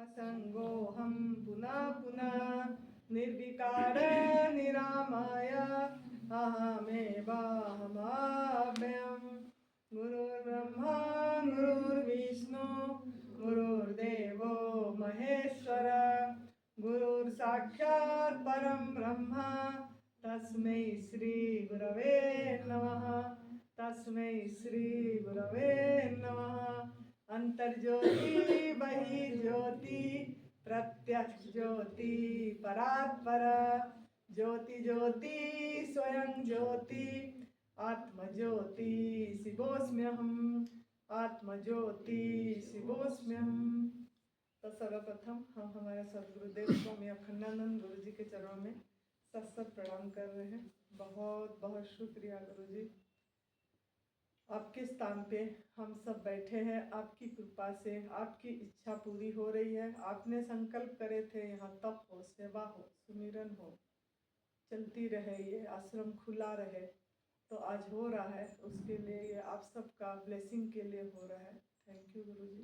असंगोऽहं पुनः पुनः निर्विकार निरामय अहमेवाहमाप्ययम्। गुरुर्ब्रह्मा गुरुर्विष्णु गुरुर्देवो महेश्वर गुरुर्साक्षात् परं ब्रह्म तस्मै श्री गुरवे नमः। तस्मै श्री गुरवे नमः। अंतर्ज्योति बहिर्ज्योति प्रत्यक्ष ज्योति परात्पर ज्योति ज्योति स्वयं ज्योति आत्मज्योति शिवोऽस्म्यहम्। आत्मज्योति शिवोऽस्म्यहम्। तो सर्वप्रथम हम हमारे सदगुरुदेव स्वामी अखंडानंद गुरु जी के चरणों में सत प्रणाम कर रहे हैं। बहुत बहुत शुक्रिया गुरु जी, आपके स्थान पे हम सब बैठे हैं। आपकी कृपा से आपकी इच्छा पूरी हो रही है। आपने संकल्प करे थे यहाँ तप हो, सेवा हो, सुमिरन हो, चलती रहे, ये आश्रम खुला रहे, तो आज हो रहा है। उसके लिए ये आप सबका ब्लेसिंग के लिए हो रहा है। थैंक यू गुरु जी।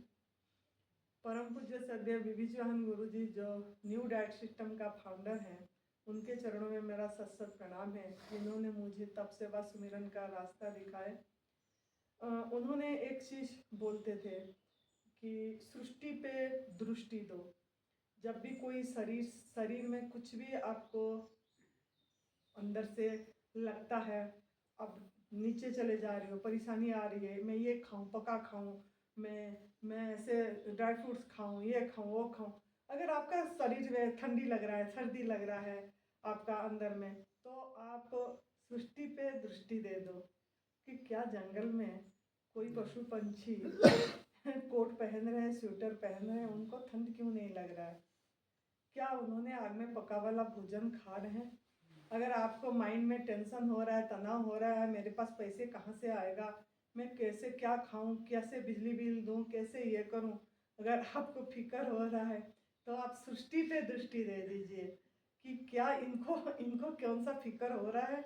परम पूज्य सदैव विविचवाहन गुरु जी जो न्यू डाइट सिस्टम का फाउंडर हैं, उनके चरणों में मेरा सत प्रणाम है, जिन्होंने मुझे तप सेवा सुमिरन का रास्ता दिखाए। उन्होंने एक चीज़ बोलते थे कि सृष्टि पे दृष्टि दो। जब भी कोई शरीर में कुछ भी आपको अंदर से लगता है, अब नीचे चले जा रही हो, परेशानी आ रही है, मैं ये खाऊं, पका खाऊं, मैं ऐसे ड्राई फ्रूट्स खाऊं, ये खाऊं, वो खाऊं। अगर आपका शरीर में ठंडी लग रहा है, सर्दी लग रहा है आपका अंदर में, तो आप सृष्टि पे दृष्टि दे दो कि क्या जंगल में कोई पशु पंछी कोट पहन रहे हैं, स्वेटर पहन रहे हैं, उनको ठंड क्यों नहीं लग रहा है? क्या उन्होंने आग में पका वाला भोजन खा रहे हैं? अगर आपको माइंड में टेंशन हो रहा है, तनाव हो रहा है, मेरे पास पैसे कहाँ से आएगा, मैं कैसे क्या खाऊं, कैसे बिजली बिल दूं, कैसे ये करूं, अगर आपको फिक्र हो रहा है तो आप सृष्टि पे दृष्टि दे दीजिए कि क्या इनको इनको कौन सा फिक्र हो रहा है,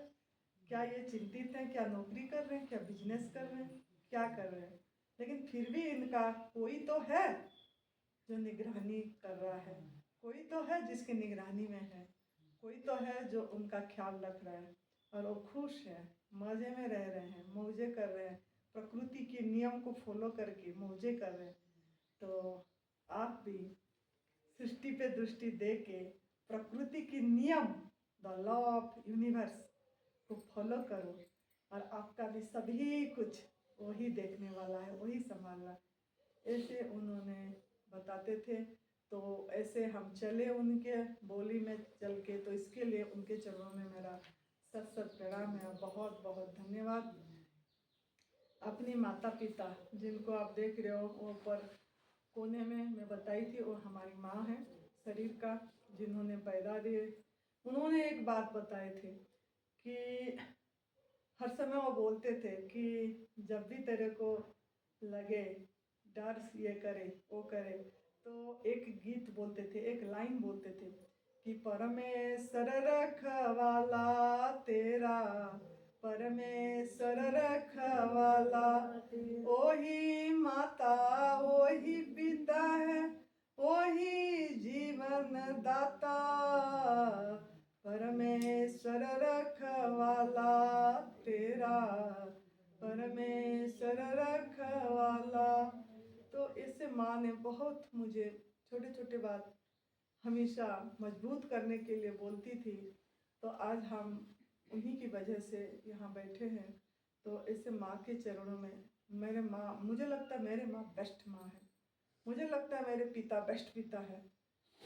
क्या ये चिंतित हैं, क्या नौकरी कर रहे हैं, क्या बिजनेस कर रहे हैं, क्या कर रहे हैं, लेकिन फिर भी इनका कोई तो है जो निगरानी कर रहा है, कोई तो है जिसकी निगरानी में है, कोई तो है जो उनका ख्याल रख रहा है, और वो खुश है, मज़े में रह रहे हैं, मौजे कर रहे हैं, प्रकृति के नियम को फॉलो करके मौजे कर रहे हैं। तो आप भी सृष्टि पे दृष्टि दे के प्रकृति की नियम, द लॉ ऑफ यूनिवर्स को फॉलो करो, और आपका भी सभी कुछ वही देखने वाला है, वही संभाल रहा है। ऐसे उन्होंने बताते थे, तो ऐसे हम चले उनके बोली में चल के। तो इसके लिए उनके चरणों में मेरा सत प्रणाम है, बहुत बहुत धन्यवाद। अपनी माता पिता जिनको आप देख रहे हो, वो ऊपर कोने में मैं बताई थी, वो हमारी माँ है शरीर का, जिन्होंने पैदा दिए। उन्होंने एक बात बताए थे कि हर समय वो बोलते थे कि जब भी तेरे को लगे डर ये करे वो करे, तो एक गीत बोलते थे, एक लाइन बोलते थे कि परमेश्वर रखवाला तेरा, परमेश्वर रखवाला, वही माता वही पिता है, वही जीवन दाता, परमेश्वर रखवाला तेरा, परमेश्वर रखवाला। तो इससे माँ ने बहुत मुझे छोटे छोटे बात हमेशा मजबूत करने के लिए बोलती थी। तो आज हम उन्हीं की वजह से यहाँ बैठे हैं। तो ऐसे माँ के चरणों में मेरे माँ, मुझे लगता है मेरे माँ बेस्ट माँ है, मुझे लगता है मेरे पिता बेस्ट पिता है।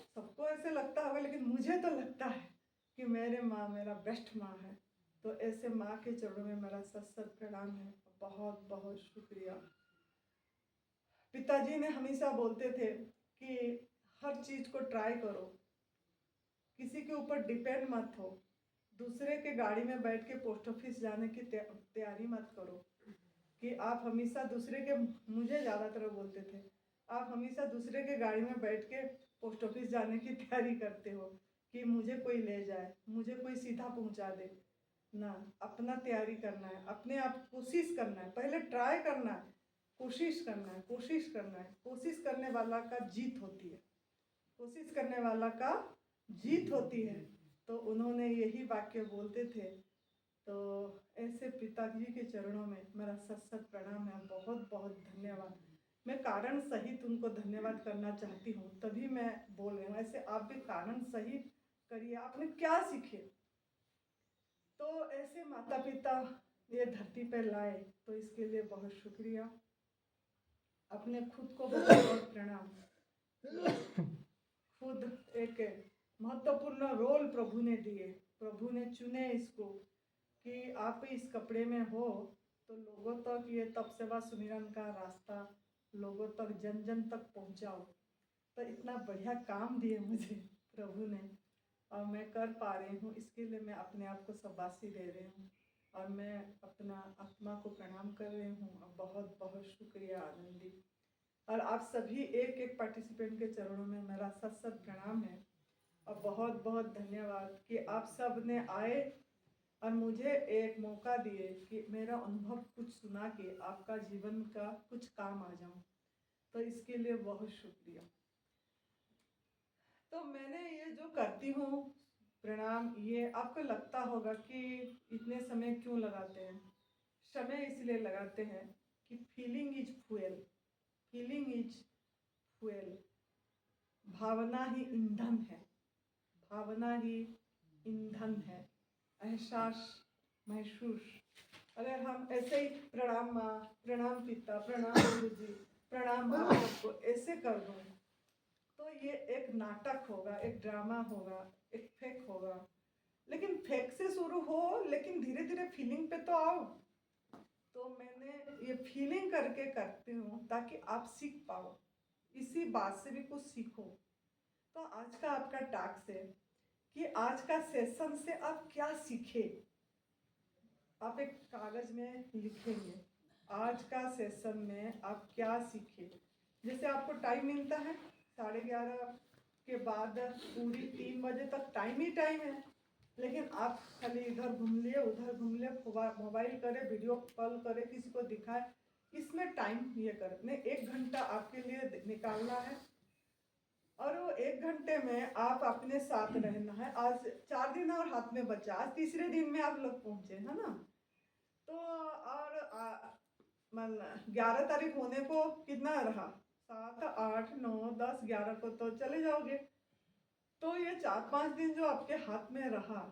सबको ऐसे लगता होगा, लेकिन मुझे तो लगता है कि मेरे माँ मेरा बेस्ट माँ है। तो ऐसे माँ के चरणों में मेरा सत प्रणाम है, बहुत बहुत शुक्रिया। पिताजी ने हमेशा बोलते थे कि हर चीज़ को ट्राई करो, किसी के ऊपर डिपेंड मत हो, दूसरे के गाड़ी में बैठ के पोस्ट ऑफिस जाने की तैयारी मत करो कि आप हमेशा दूसरे के, मुझे ज़्यादातर बोलते थे, आप हमेशा दूसरे के गाड़ी में बैठ के पोस्ट ऑफिस जाने की तैयारी करते हो कि मुझे कोई ले जाए, मुझे कोई सीधा पहुंचा दे ना। अपना तैयारी करना है, अपने आप कोशिश करना है, पहले ट्राई करना है, कोशिश करना है, कोशिश करना है, कोशिश करने वाला का जीत होती है। कोशिश करने वाला का जीत होती है। तो उन्होंने यही वाक्य बोलते थे। तो ऐसे पिताजी के चरणों में मेरा सत सत प्रणाम है, बहुत बहुत धन्यवाद। मैं कारण सहित उनको धन्यवाद करना चाहती हूँ, तभी मैं बोल रही हूँ। ऐसे आप भी कारण सहित करिए, आपने क्या सीखे। तो ऐसे माता पिता ये धरती पर लाए, तो इसके लिए बहुत शुक्रिया। अपने खुद को बहुत बहुत प्रणाम। खुद एक महत्वपूर्ण रोल प्रभु ने दिए, प्रभु ने चुने इसको कि आप इस कपड़े में हो तो लोगों तक ये तप सेवा सुमिरन का रास्ता लोगों तक जन जन तक पहुंचाओ। तो इतना बढ़िया काम दिए मुझे प्रभु ने, और मैं कर पा रही हूँ, इसके लिए मैं अपने आप को शाबाशी दे रही हूँ। और मैं अपना आत्मा को प्रणाम कर रही हूँ, और बहुत बहुत शुक्रिया आनंदी। और आप सभी एक एक पार्टिसिपेंट के चरणों में मेरा सत सत प्रणाम है, और बहुत बहुत धन्यवाद कि आप सब ने आए और मुझे एक मौका दिए कि मेरा अनुभव कुछ सुना के आपका जीवन का कुछ काम आ जाऊं। तो इसके लिए बहुत शुक्रिया। तो मैंने ये जो करती हूँ प्रणाम, ये आपको लगता होगा कि इतने समय क्यों लगाते हैं। समय इसलिए लगाते हैं कि feeling is fuel, feeling is fuel. भावना ही ईंधन है, भावना ही ईंधन है। एहसास, महसूस, अगर हम ऐसे ही प्रणाम माँ, प्रणाम पिता, प्रणाम गुरु जी, प्रणाम आप सबको ऐसे कर दूँ, तो ये एक नाटक होगा, एक ड्रामा होगा, एक फेक होगा। लेकिन फेक से शुरू हो, लेकिन धीरे धीरे फीलिंग पे तो आओ। तो मैंने ये फीलिंग करके करती हूँ ताकि आप सीख पाओ, इसी बात से भी कुछ सीखो। तो आज का आपका टास्क है कि आज का सेशन से आप क्या सीखे। आप एक कागज में लिखेंगे आज का सेशन में आप क्या सीखे। जैसे आपको टाइम मिलता है 11:30 के बाद पूरी 3 बजे तक टाइम ही टाइम है, लेकिन आप खाली इधर घूम लिए उधर घूम लिए, मोबाइल करे, वीडियो कॉल करे, किसी को दिखाए, इसमें टाइम ये कर नहीं। 1 घंटा आपके लिए निकालना है, और वो 1 घंटे में आप अपने साथ रहना है। आज 4 दिन और हाथ में बचा, आज तीसरे दिन में आप लोग पहुंचे है ना। तो और 11 तारीख होने को कितना रहा, 7, 8, 9, 10, 11 को तो चले जाओगे। तो ये 4-5 दिन जो आपके हाथ में रहा,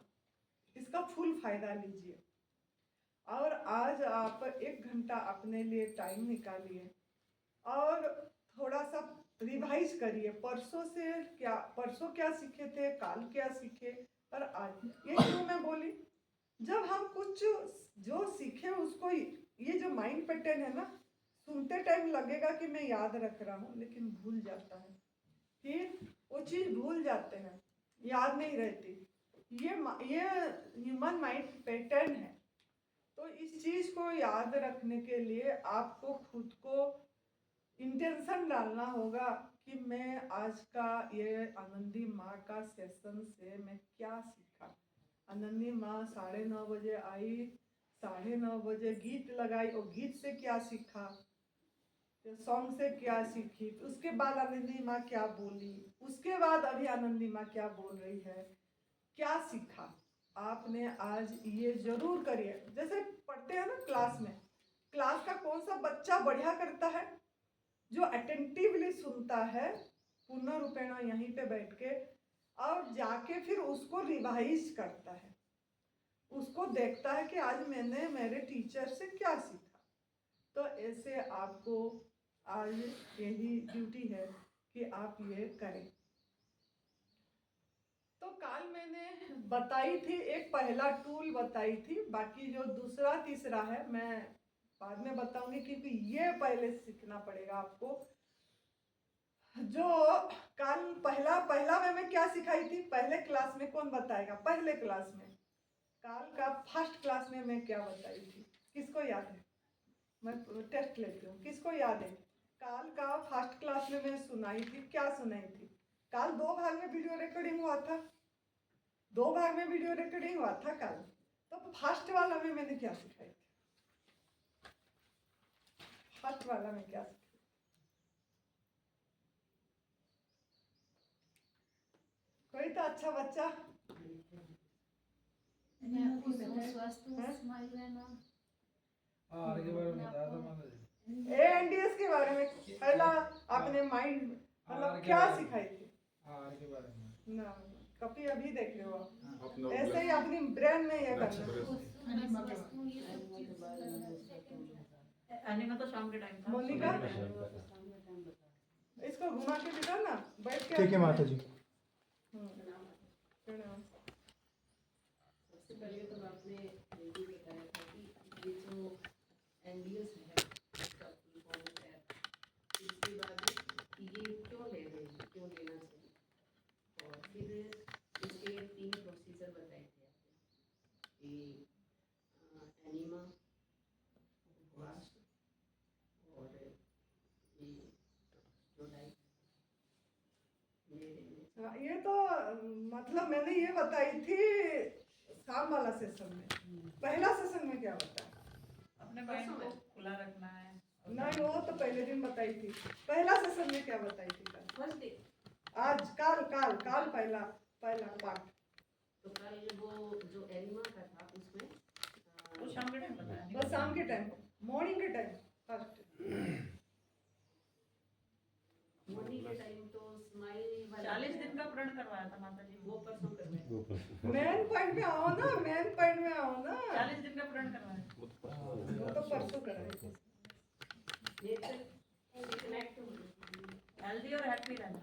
इसका फुल फायदा लीजिए। और आज आप 1 घंटा अपने लिए टाइम निकालिए और थोड़ा सा रिवाइज करिए। परसों क्या सीखे थे, काल क्या सीखे, और आज ये क्यों मैं बोली। जब हम कुछ जो सीखे उसको, ये जो माइंड पैटर्न है ना, सुनते टाइम लगेगा कि मैं याद रख रहा हूँ, लेकिन भूल जाता है। फिर वो चीज़ भूल जाते हैं, याद नहीं रहती। ये ह्यूमन माइंड पैटर्न है। तो इस चीज़ को याद रखने के लिए आपको खुद को इंटेंशन डालना होगा कि मैं आज का ये आनंदी माँ का सेशन से मैं क्या सीखा। आनंदी माँ 9:30 बजे आई, 9:30 बजे गीत लगाई, और गीत से क्या सीखा, सॉन्ग से क्या सीखी, उसके बाद आनंदी माँ क्या बोली, उसके बाद अभी आनंदी माँ क्या बोल रही है, क्या सीखा आपने। आज ये जरूर करिए। जैसे पढ़ते हैं ना क्लास में, क्लास का कौन सा बच्चा बढ़िया करता है, जो अटेंटिवली सुनता है पूर्ण रूपेण यहीं पे बैठ के, और जाके फिर उसको रिवाइज करता है, उसको देखता है कि आज मैंने मेरे टीचर से क्या सीखा। तो ऐसे आपको आज यही ड्यूटी है कि आप ये करें। तो कल मैंने बताई थी, एक पहला टूल बताई थी, बाकी जो दूसरा तीसरा है मैं बाद में बताऊंगी, क्योंकि ये पहले सीखना पड़ेगा आपको। जो कल पहला मैं क्या सिखाई थी पहले क्लास में, कौन बताएगा। पहले क्लास में, कल का फर्स्ट क्लास में मैं क्या बताई थी, किसको याद है। मैं टेस्ट लेती हूँ, किसको याद है। कल का फर्स्ट क्लास में मैं सुनाई थी, क्या सुनाई थी। कल 2 भाग में वीडियो रिकॉर्डिंग हुआ था, 2 भाग में वीडियो रिकॉर्डिंग हुआ था कल। तो फर्स्ट वाला में मैंने क्या सिखाई थी, फर्स्ट वाला में क्या सिखाई। तो अच्छा बच्चा। आगे बारे में बताया था माता जी। एनडीएस के बारे में पहला आपने माइंड मतलब क्या सिखाई थी? आर के बारे में ना कभी अभी देख रहे हो आप, अपना ऐसे ही अपनी ब्रेन में ये करना। एनिमा तो शाम के टाइम था। मोनिका इसको घुमा के दिखा ना, बैठ के। ठीक है माता जी। प्रणाम। सबसे पहले तो आपने ये भी बताया था कि ये जो एनडीएस है इसका फुल फॉर्म है, इसके बाद ये क्यों ले रहे हैं, क्यों लेना चाहिए, और फिर इसके 3 प्रोसीजर बताए थे आपने कि एनिमा, उपवास और ये जो डाइट ये तो मतलब मैंने ये बताई थी शाम वाला सेशन में। पहला सेशन में क्या बताया? अपने माइंड को खुला रखना है। नहीं वो तो पहले दिन बताई थी। पहला सेशन में क्या बताई थी कल? First day. आज काल पहला पार्ट। तो कल वो जो एनिमा का था उसमें वो शाम के टाइम बताया। वो शाम के टाइम, मॉर्निंग के टाइम फर्स्ट। मॉर्निंग के टाइम तो स्माइल वाला 40 दिन का प्रण करवाया था माता जी। वो परसों करवाया। मेन पॉइंट में आओ ना, मेन पॉइंट में आओ ना। 40 दिन का प्रण करवाया। वो तो परसों कराई थी। नेचर कनेक्ट हेल्दी और हैप्पी रहना।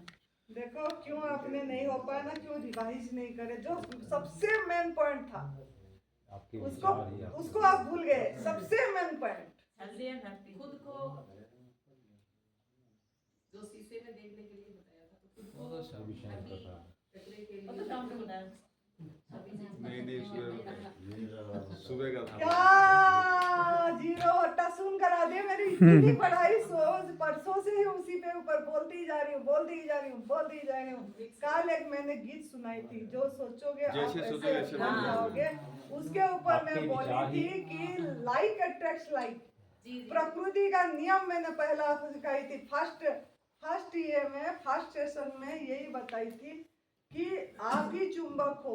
देखो क्यों आपने नहीं हो पाया ना, क्यों रिवाइज नहीं करे? जो सबसे मेन पॉइंट था उसको आप भूल गए। सबसे main point healthy and happy. खुद को जो शीशे में देखने के लिए बताया था, तो खुद को वो तो शाम happy रखने के वो तो लिए शाम को बताया। नहीं सुबह का था। क्या जीरो हट्टा सुन करा दे मेरी इतनी पढ़ाई सोच परसों से ही उसी पे ऊपर बोलती ही जा रही हूँ। कल एक मैंने गीत सुनाई थी, जो सोचोगे आप जैसे सोचोगे ऐसे वैसे बन बन जाओगे। उसके ऊपर मैं बोली थी कि लाइक अट्रैक्ट्स लाइक। प्रकृति का नियम मैंने पहला सिखाई थी। फर्स्ट ये में फर्स्ट सेशन में यही बताई थी कि आप ही चुंबक हो।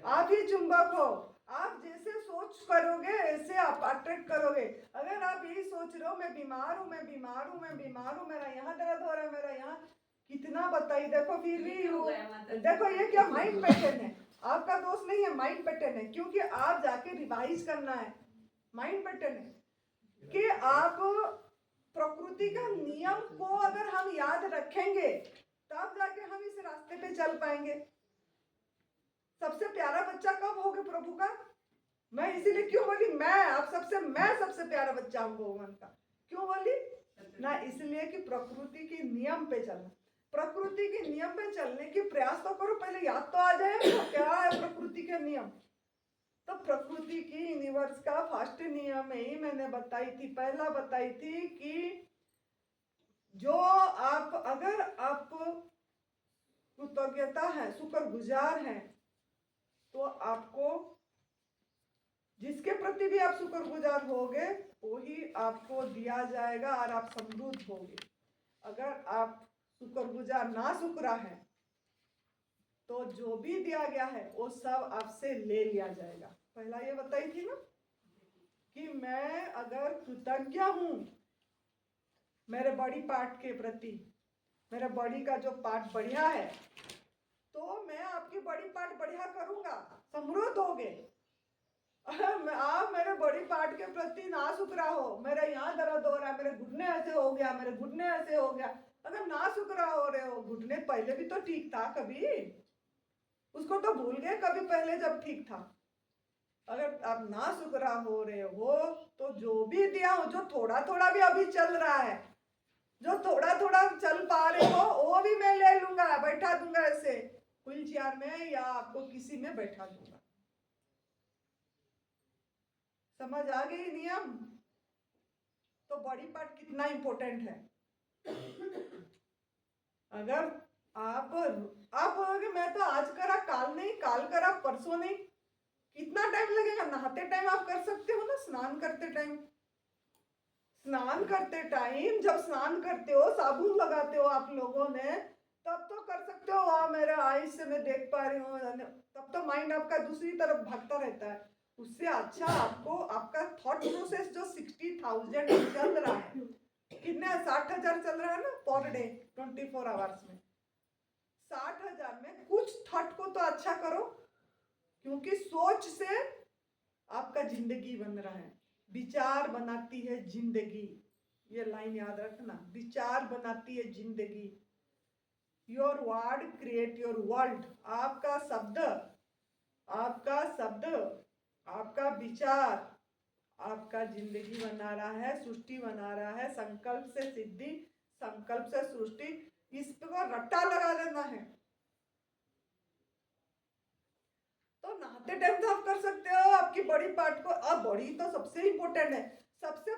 आप ही चुंबक हो। आप जैसे सोच करोगे ऐसे आप अट्रैक्ट करोगे। अगर आप यही सोच रहे हो मैं बीमार हूँ, मेरा यहाँ दर्द हो रहा है, मेरा यहाँ कितना बताइए। देखो फिर भी देखो ये क्या माइंड पैटर्न है, आपका दोष नहीं है, माइंड पैटर्न है। क्योंकि आप जाके रिवाइज करना है। माइंड पैटर्न है कि आप प्रकृति का नियम को अगर हम याद रखेंगे तब जाके हम इस रास्ते पे चल पाएंगे। सबसे प्यारा बच्चा कब होगे प्रभु का? मैं इसीलिए क्यों बोली मैं सबसे प्यारा बच्चा हूँ भगवान का। क्यों बोली ना? इसलिए कि प्रकृति के नियम पे चलना। प्रकृति के नियम पे चलने की प्रयास तो करो, पहले याद तो आ जाए तो क्या है प्रकृति के नियम। तो प्रकृति की यूनिवर्स का फर्स्ट नियम ही मैंने बताई थी। पहला बताई थी कि जो आप अगर आप कृतज्ञता है, शुक्रगुजार हैं, तो आपको जिसके प्रति भी आप शुक्रगुजार होगे वही आपको दिया जाएगा और आप समृद्ध होगे। अगर आप शुक्रगुजार ना शुक्रा है तो जो भी दिया गया है वो सब आपसे ले लिया जाएगा। पहला ये बताई थी ना कि मैं अगर कृतज्ञ हूँ मेरे बॉडी पार्ट के प्रति, मेरे बॉडी का जो पार्ट बढ़िया है, तो मैं आपकी बॉडी पार्ट बढ़िया करूंगा, समृद्ध होगे। आप मेरे बॉडी पार्ट के प्रति ना शुक्रा हो, मेरे यहाँ दर्द हो रहा है, मेरे घुटने ऐसे हो गया, मेरे घुटने ऐसे हो गया। अगर ना शुक्रा हो रहे हो, घुटने पहले भी तो ठीक था, कभी उसको तो भूल गए कभी पहले जब ठीक था। अगर आप ना शुक्रा हो रहे हो तो जो भी दिया हो, जो थोड़ा थोड़ा भी अभी चल रहा है, जो थोड़ा थोड़ा चल पा रहे हो वो भी मैं ले लूंगा, बैठा दूंगा ऐसे व्हील चेयर में या आपको किसी में बैठा दूंगा। समझ आ गई नियम? तो बॉडी पार्ट कितना इंपॉर्टेंट है। अगर आप बोलोगे मैं तो आज करा काल नहीं, काल करा परसों नहीं, कितना टाइम लगेगा? नहाते टाइम आप कर सकते हो ना, स्नान करते टाइम जब स्नान करते हो साबुन लगाते हो आप लोगों ने, तब तो कर सकते हो, वाह मेरे आई से मैं देख पा रही हूँ, तब तो माइंड आपका दूसरी तरफ भागता रहता है। उससे अच्छा आपको आपका थॉट प्रोसेस जो 60,000 चल रहा है, कितने 60,000 चल रहा है ना पर डे 24 आवर्स में, 60,000 में कुछ थॉट को तो अच्छा करो, क्योंकि सोच से आपका जिंदगी बन रहा है। विचार बनाती है जिंदगी, ये लाइन याद रखना, विचार बनाती है जिंदगी। Your word create your world. आपका शब्द, आपका विचार आपका जिंदगी बना रहा है, सृष्टि बना रहा है। संकल्प से सिद्धि, संकल्प से सृष्टि, इस पर रट्टा लगा देना है। तो नहाते टाइम तो आप कर सकते हो आपकी बॉडी पार्ट को। अब बॉडी तो सबसे इंपॉर्टेंट है, सबसे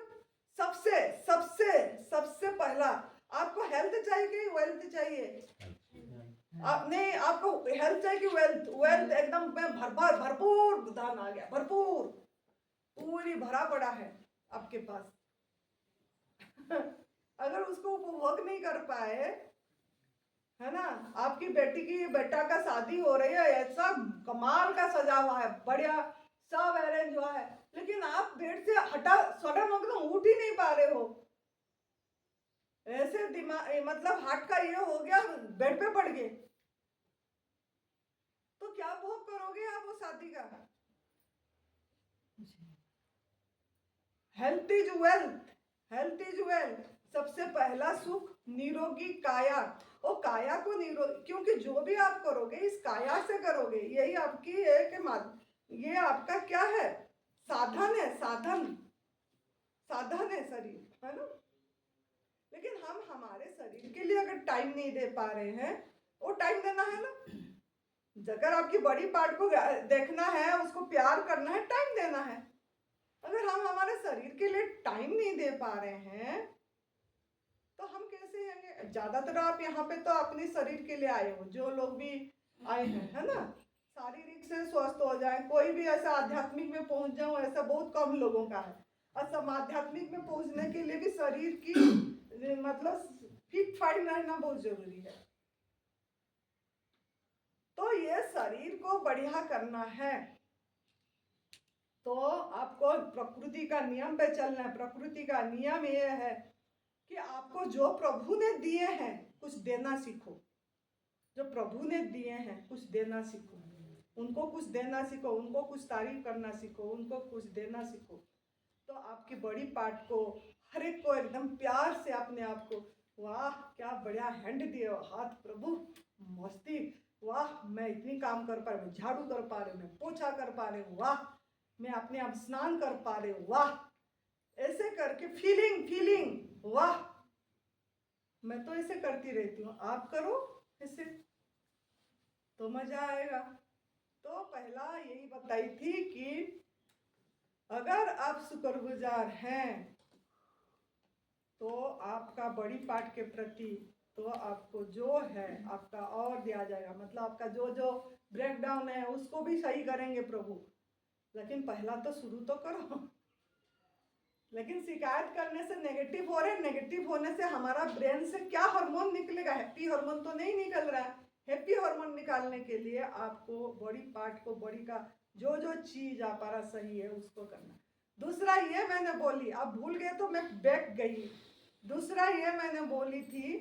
सबसे सबसे सबसे पहला आपको हेल्थ चाहिए कि वेल्थ चाहिए? आप नहीं, आपको हेल्थ चाहिए कि वेल्थ? वेल्थ एकदम भरपूर धन आ गया, भरपूर पूरी भरा पड़ा है आपके पास। अगर उसको उपभोग नहीं कर पाए, है ना, आपकी बेटी की बेटा का शादी हो रही है, ऐसा कमाल का सजा हुआ है, बढ़िया सब अरेंज हुआ है, लेकिन आप बेड से हटा सडन एकदम उठ ही नहीं पा रहे हो, ऐसे दिमाग मतलब हार्ट का ये हो गया, बेड पे पड़ गए, तो क्या भोग करोगे आप वो शादी का? Health is wealth, health is wealth. सबसे पहला सुख निरोगी काया। वो काया को निरोगी, क्योंकि जो भी आप करोगे इस काया से करोगे, यही आपकी एक ये आपका क्या है? साधन है, साधन है शरीर, है ना। लेकिन हम हमारे शरीर के लिए अगर टाइम नहीं दे पा रहे हैं, वो टाइम देना है ना। अगर आपकी बॉडी पार्ट को देखना है, उसको प्यार करना है, टाइम देना है। अगर हम हमारे शरीर के लिए टाइम नहीं दे पा रहे हैं तो हम कैसे होंगे? ज्यादातर आप यहाँ पे तो अपने शरीर के लिए आए हो, जो लोग भी आए हैं, है ना, शारीरिक से स्वस्थ हो जाए। कोई भी ऐसा आध्यात्मिक में पहुंच जाऊं, ऐसा बहुत कम लोगों का है। और सब आध्यात्मिक में पहुंचने के लिए भी शरीर की मतलब फिट फाइट रहना बहुत जरूरी है। तो ये शरीर को बढ़िया करना है तो आपको प्रकृति का नियम पे चलना है। प्रकृति का नियम ये है कि आपको जो प्रभु ने दिए हैं कुछ देना सीखो। जो प्रभु ने दिए हैं कुछ देना सीखो, उनको कुछ देना सीखो, उनको कुछ तारीफ करना सीखो, उनको कुछ देना सीखो। तो आपकी बॉडी पार्ट को, हर एक को एकदम प्यार से अपने आप को, वाह क्या बढ़िया हैंड दिए हो, हाथ प्रभु मस्ती, वाह मैं इतनी काम कर पा रही हूँ, झाड़ू कर पा रही हूँ, मैं पोछा कर पा रही हूँ, वाह मैं अपने आप स्नान कर पा रही हूँ, वाह, ऐसे करके फीलिंग वाह। मैं तो ऐसे करती रहती हूँ, आप करो ऐसे तो मजा आएगा। तो पहला यही बताई थी कि अगर आप शुक्रगुजार हैं तो आपका बॉडी पार्ट के प्रति तो आपको जो है आपका और दिया जाएगा। मतलब आपका जो जो ब्रेक डाउन है उसको भी सही करेंगे प्रभु। लेकिन पहला तो शुरू तो करो। लेकिन शिकायत करने से नेगेटिव हो रहे, नेगेटिव होने से हमारा ब्रेन से क्या हार्मोन निकलेगा? हैप्पी हार्मोन तो नहीं निकल रहा है। हैप्पी हार्मोन निकालने के लिए आपको बॉडी पार्ट को, बॉडी का जो जो चीज आप रहा सही है उसको करना। दूसरा ये मैंने बोली, आप भूल गए तो मैं बैक गई। दूसरा ये मैंने बोली थी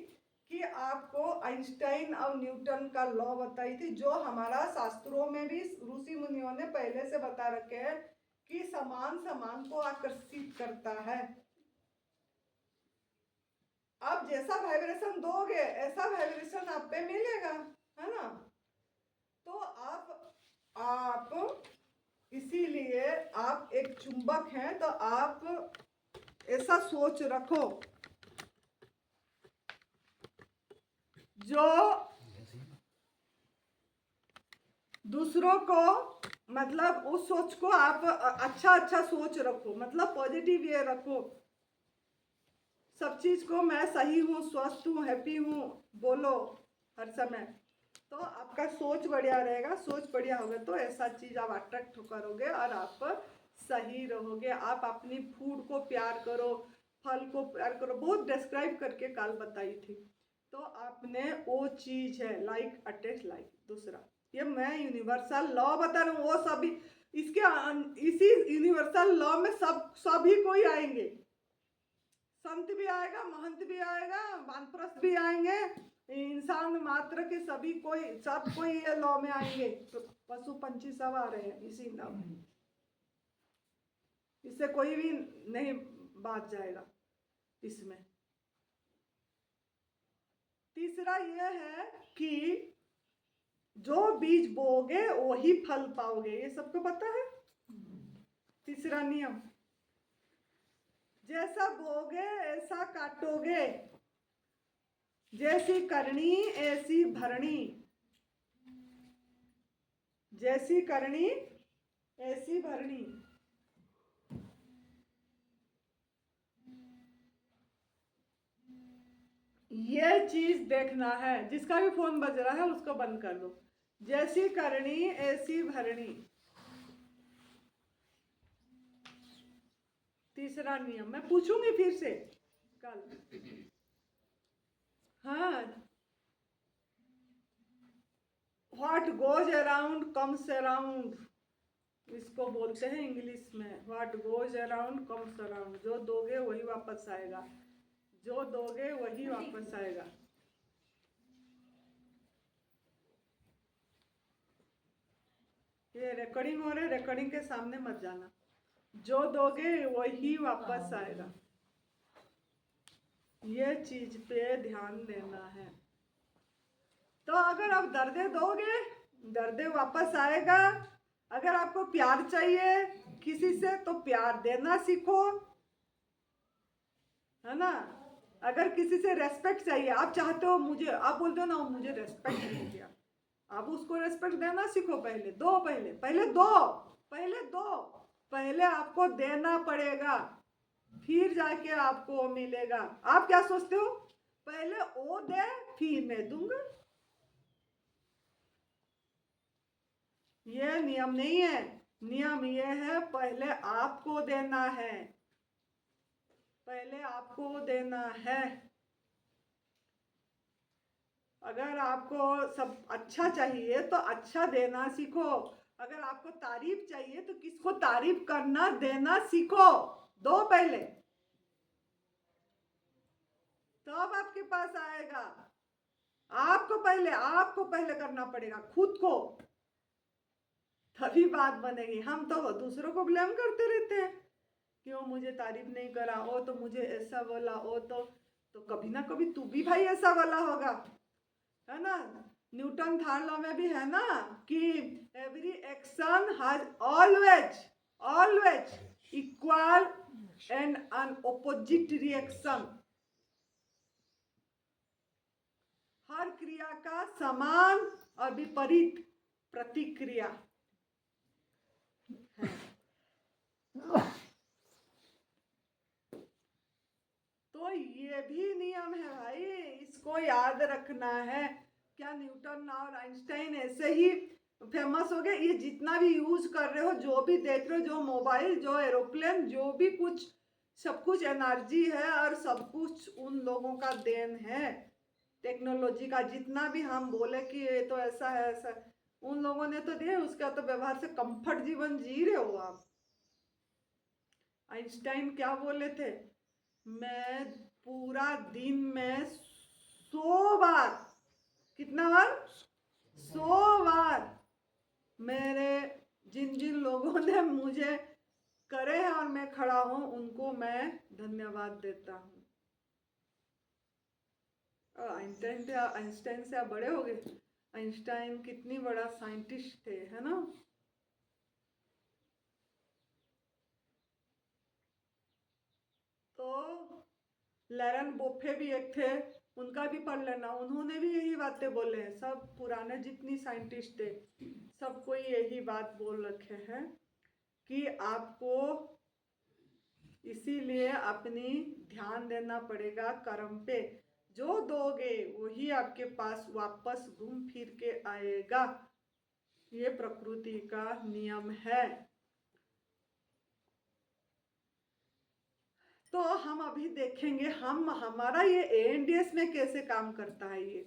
कि आपको आइंस्टाइन और न्यूटन का लॉ बताई थी, जो हमारा शास्त्रों में भी ऋषि मुनियों ने पहले से बता रखे हैं कि समान समान को आकर्षित करता है। आप जैसा वाइब्रेशन दोगे ऐसा वाइब्रेशन आप पे मिलेगा, है ना। तो आप इसीलिए आप एक चुंबक हैं, तो आप ऐसा सोच रखो जो दूसरों को, मतलब उस सोच को आप अच्छा सोच रखो, मतलब पॉजिटिव ये रखो। सब चीज को मैं सही हूँ, स्वस्थ हूँ, हैप्पी हूँ बोलो हर समय, तो आपका सोच बढ़िया रहेगा। सोच बढ़िया होगा तो ऐसा चीज आप अट्रैक्ट करोगे और आप सही रहोगे। आप अपनी फूड को प्यार करो, फल को प्यार करो, बहुत डिस्क्राइब करके कल बताई थी। तो आपने वो चीज है लाइक अटैच लाइक। दूसरा ये मैं यूनिवर्सल लॉ बता रहा हूँ, वो सभी इसी यूनिवर्सल लॉ में सभी कोई आएंगे। संत भी आएगा, महंत भी आएगा, वानप्रस्थ भी आएंगे, इंसान मात्र के सभी कोई ये लॉ में आएंगे। तो पशु पंछी सब आ रहे हैं इसी लॉ में, इससे कोई भी नहीं बात जाएगा इसमें। तीसरा ये है कि जो बीज बोगे वही फल पाओगे, ये सबको पता है। तीसरा नियम, जैसा बोगे ऐसा काटोगे, जैसी करनी ऐसी भरनी, जैसी करनी ऐसी भरनी। ये चीज देखना है। जिसका भी फोन बज रहा है उसको बंद कर दो। जैसी करनी ऐसी भरनी, तीसरा नियम। मैं पूछूंगी फिर से कल। हाँ, what goes around comes around, इसको बोलते हैं इंग्लिश में। What goes around comes around, जो दोगे वही वापस आएगा, जो दोगे वही वापस आएगा। ये रिकॉर्डिंग हो रहा है, रिकॉर्डिंग के सामने मत जाना। जो दोगे वही वापस आएगा, ये चीज पे ध्यान देना है। तो अगर आप दर्द दोगे, दर्द वापस आएगा। अगर आपको प्यार चाहिए किसी से तो प्यार देना सीखो, है ना। अगर किसी से रेस्पेक्ट चाहिए, आप चाहते हो मुझे, आप बोलते हो ना मुझे रेस्पेक्ट नहीं किया, आप उसको रेस्पेक्ट देना सीखो। पहले दो, पहले आपको देना पड़ेगा, फिर जाके आपको मिलेगा। आप क्या सोचते हो, पहले वो दे फिर मैं दूंगा? ये नियम नहीं है। नियम ये है पहले आपको देना है, पहले आपको देना है। अगर आपको सब अच्छा चाहिए तो अच्छा देना सीखो। अगर आपको तारीफ चाहिए तो किसको तारीफ करना देना सीखो। दो पहले, तब आपके पास आएगा। आपको पहले करना पड़ेगा खुद को, तभी बात बनेगी। हम तो दूसरों को ब्लेम करते रहते हैं, क्यों मुझे तारीफ नहीं करा, वो तो मुझे ऐसा बोला, वो तो कभी ना कभी तू भी भाई ऐसा बोला होगा, है ना। न्यूटन थर्ड लॉ में भी है ना कि every action has always equal and an opposite reaction. हर क्रिया का समान और विपरीत प्रतिक्रिया है। तो ये भी नियम है भाई, इसको याद रखना है। क्या न्यूटन और आइंस्टाइन ऐसे ही फेमस हो गए? ये जितना भी यूज कर रहे हो, जो भी देख रहे हो, जो मोबाइल, जो एरोप्लेन, जो भी कुछ, सब कुछ एनर्जी है और सब कुछ उन लोगों का देन है। टेक्नोलॉजी का जितना भी हम बोले कि ये तो ऐसा है ऐसा, उन लोगों ने तो दिया, उसका तो व्यवहार से कंफर्ट जीवन जी रहे हो आप। आइंस्टाइन क्या बोले थे, मैं पूरा दिन में 100 बार, कितना बार? 100 बार मेरे जिन लोगों ने मुझे करे हैं और मैं खड़ा हूं उनको मैं धन्यवाद देता हूं। आइंस्टाइन से आप बड़े हो गए। आइंस्टाइन कितनी बड़ा साइंटिस्ट थे, है ना। तो लैरन बोफे भी एक थे, उनका भी पढ़ लेना, उन्होंने भी यही बातें बोले हैं। सब पुराने जितनी साइंटिस्ट थे सबको यही बात बोल रखे हैं कि आपको इसीलिए अपनी ध्यान देना पड़ेगा कर्म पे। जो दोगे वही आपके पास वापस घूम फिर के आएगा, ये प्रकृति का नियम है। तो हम अभी देखेंगे हम हमारा ये एएनडीएस में कैसे काम करता है। ये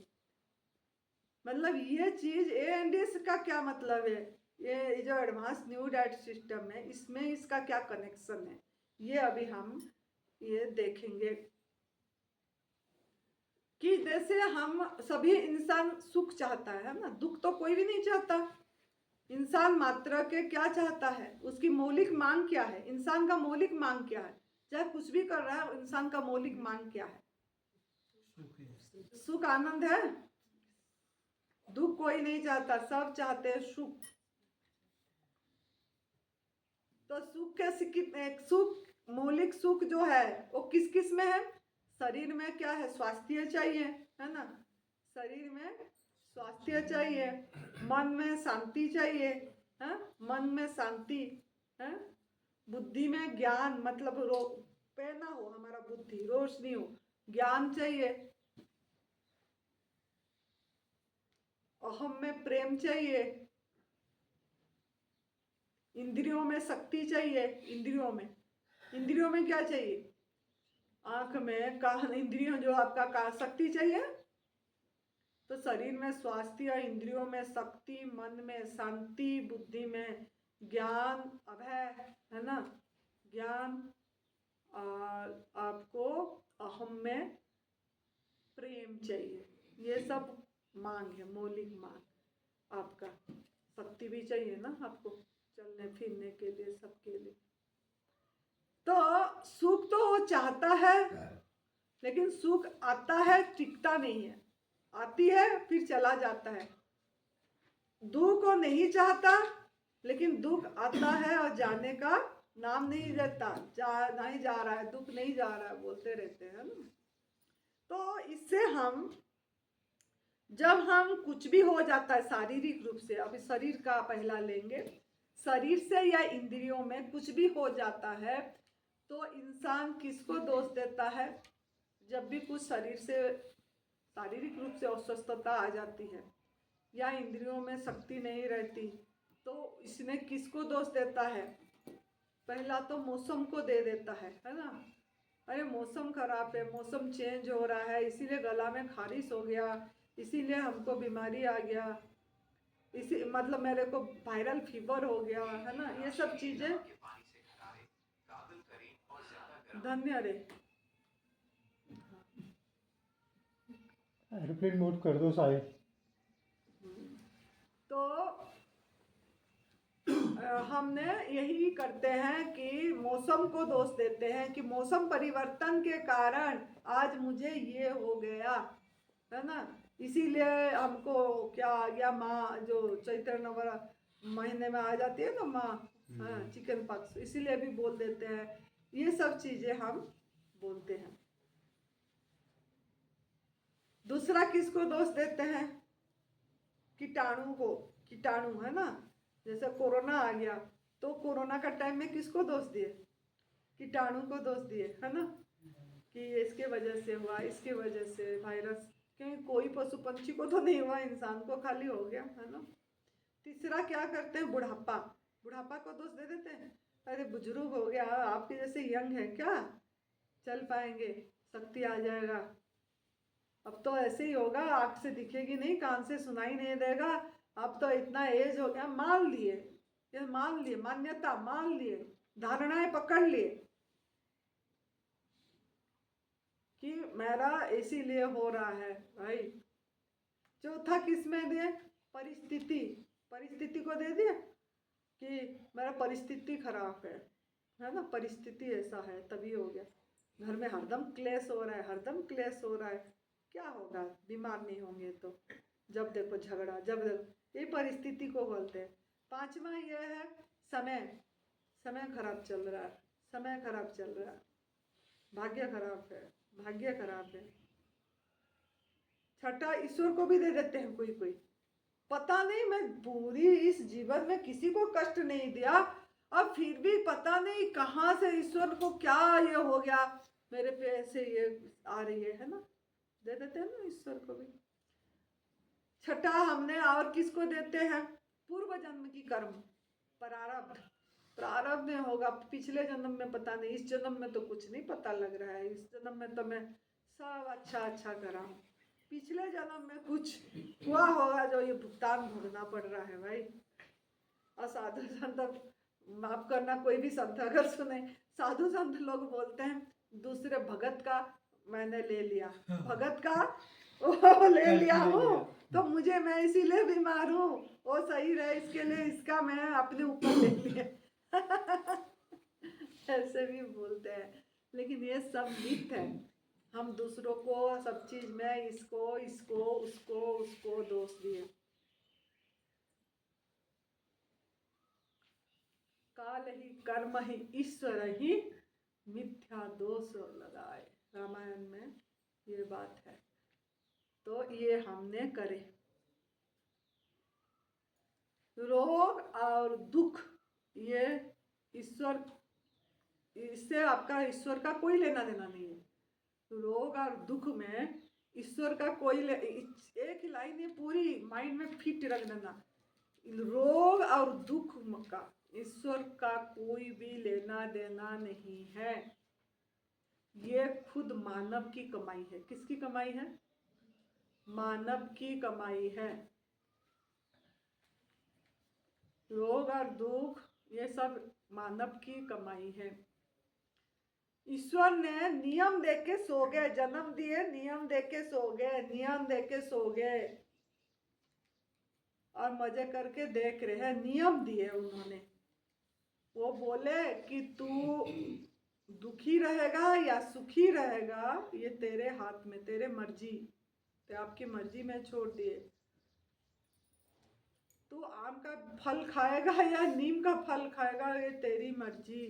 मतलब ये चीज एएनडीएस का क्या मतलब है, ये जो एडवांस न्यू डाइट सिस्टम है इसमें इसका क्या कनेक्शन है, ये अभी हम ये देखेंगे। कि जैसे हम सभी इंसान सुख चाहता है ना, दुख तो कोई भी नहीं चाहता। इंसान मात्र के क्या चाहता है, उसकी मौलिक मांग क्या है, इंसान का मौलिक मांग क्या है, चाहे कुछ भी कर रहा है इंसान का मौलिक मांग क्या है, सुख आनंद है। दुख कोई नहीं चाहता, सब चाहते हैं सुख। तो सुख के सुख, मौलिक सुख जो है वो किस किस में है, शरीर में क्या है, स्वास्थ्य चाहिए, है ना, शरीर में स्वास्थ्य चाहिए, मन में शांति चाहिए, है, मन में शांति है, बुद्धि में ज्ञान, मतलब पैना हो हमारा बुद्धि, रोशनी हो, ज्ञान चाहिए, अहम में प्रेम चाहिए, इंद्रियों में शक्ति चाहिए। इंद्रियों में क्या चाहिए, आंख में कान, इंद्रियों जो आपका शक्ति चाहिए। तो शरीर में स्वास्थ्य, इंद्रियों में शक्ति, मन में शांति, बुद्धि में ज्ञान, अभय, है ना, ज्ञान, और आपको अहम में प्रेम चाहिए। ये सब मांग है, मौलिक मांग। आपका शक्ति भी चाहिए ना आपको चलने फिरने के लिए, सबके लिए। तो सुख तो वो चाहता है, लेकिन सुख आता है टिकता नहीं है, आती है फिर चला जाता है। दुख को नहीं चाहता, लेकिन दुख आता है और जाने का नाम नहीं लेता, नहीं जा रहा है, दुख नहीं जा रहा है बोलते रहते हैं ना। तो इससे हम, जब हम कुछ भी हो जाता है शारीरिक रूप से, अभी शरीर का पहला लेंगे, शरीर से या इंद्रियों में कुछ भी हो जाता है तो इंसान किसको दोष देता है। जब भी कुछ शरीर से शारीरिक रूप से अस्वस्थता आ जाती है या इंद्रियों में शक्ति नहीं रहती, तो इसमें किसको दोष देता है, पहला तो मौसम को दे देता है ना। अरे मौसम खराब है, मौसम चेंज हो रहा है, इसीलिए गला में खारिश हो गया, इसीलिए हमको बीमारी आ गया, इसी मतलब मेरे को वायरल फीवर हो गया, है ना, ये सब चीजें। धन्य रे, एयरप्लेन मोड कर दो साहिब। तो हमने यही करते हैं कि मौसम को दोष देते हैं कि मौसम परिवर्तन के कारण आज मुझे ये हो गया, है ना, इसीलिए हमको क्या आ गया, माँ जो चैत्र नवरात्र महीने में आ जाती है ना माँ, हाँ, चिकन पॉक्स, इसीलिए भी बोल देते हैं। ये सब चीजें हम बोलते हैं। दूसरा किसको दोष देते हैं, कीटाणु को, कीटाणु, है ना, जैसे कोरोना आ गया तो कोरोना का टाइम में किसको दोष दिए, कीटाणु को दोष दिए, है ना, कि इसके वजह से हुआ, इसके वजह से वायरस, क्योंकि कोई पशु पंछी को तो नहीं हुआ, इंसान को खाली हो गया, है ना। तीसरा क्या करते हैं, बुढ़ापा, बुढ़ापा को दोष दे देते हैं, अरे बुजुर्ग हो गया, आपके जैसे यंग है क्या, चल पाएंगे, शक्ति आ जाएगा, अब तो ऐसे ही होगा, आँख से दिखेगी नहीं, कान से सुनाई नहीं देगा, अब तो इतना एज हो गया, मान लिए, ये मान लिए, मान्यता मान लिए, धारणाएं पकड़ लिए कि मेरा इसीलिए हो रहा है भाई। चौथा किस में दिए, परिस्थिति, परिस्थिति को दे दिया कि मेरा परिस्थिति खराब है ना, परिस्थिति ऐसा है तभी हो गया, घर में हरदम क्लेश हो रहा है, हरदम क्लेश हो रहा है, क्या होगा, बीमार नहीं होंगे तो, जब देखो झगड़ा, जब देखो, ये परिस्थिति को बोलते हैं। पांचवा ये है समय, समय खराब चल रहा है, समय खराब चल रहा है, भाग्य खराब है, भाग्य खराब है। छठा ईश्वर को भी दे देते हैं कोई कोई, पता नहीं मैं पूरी इस जीवन में किसी को कष्ट नहीं दिया, अब फिर भी पता नहीं कहाँ से ईश्वर को क्या ये हो गया, मेरे पे ऐसे ये आ रही है ना, दे देते हैं ना ईश्वर को भी। छठा हमने और किसको देते हैं, पूर्व जन्म की कर्म, प्रारब्ध, प्रारब्ध में होगा, पिछले जन्म में पता नहीं, इस जन्म में तो कुछ नहीं पता लग रहा है। इस जन्म में तो मैं सब अच्छा अच्छा करा हूँ, पिछले जन्म में कुछ हुआ होगा जो ये भुगतान भोगना पड़ रहा है भाई। और साधु संत, माफ करना कोई भी संत अगर सुने, साधु संत लोग बोलते हैं दूसरे भगत का मैंने ले लिया, भगत का वो ले लिया हूँ तो मुझे, मैं इसीलिए बीमार हूँ, वो सही रहे इसके लिए इसका मैं अपने ऊपर ले लिया। ऐसे भी बोलते हैं, लेकिन ये सब मिथ है। हम दूसरों को सब चीज में इसको इसको उसको उसको दोष दिए। काल ही कर्म ही ईश्वर ही मिथ्या दोष लगाए, रामायण में ये बात है। तो ये हमने करे। रोग और दुख ये ईश्वर, इससे आपका ईश्वर का कोई लेना देना नहीं है। रोग और दुख में ईश्वर का कोई एक ही लाइन ये पूरी माइंड में फिट रख देना, रोग और दुख का ईश्वर का कोई भी लेना देना नहीं है। ये खुद मानव की कमाई है। किसकी कमाई है? मानव की कमाई है। रोग और दुख ये सब मानव की कमाई है। ईश्वर ने नियम दे के सो गए, जन्म दिए, नियम दे के सो गए, नियम दे के सो गए और मजे करके देख रहे हैं। नियम दिए उन्होंने, वो बोले कि तू दुखी रहेगा या सुखी रहेगा ये तेरे हाथ में, तेरे मर्जी, तो आपकी मर्जी में छोड़ दिए। तू आम का फल खाएगा या नीम का फल खाएगा ये तेरी मर्जी।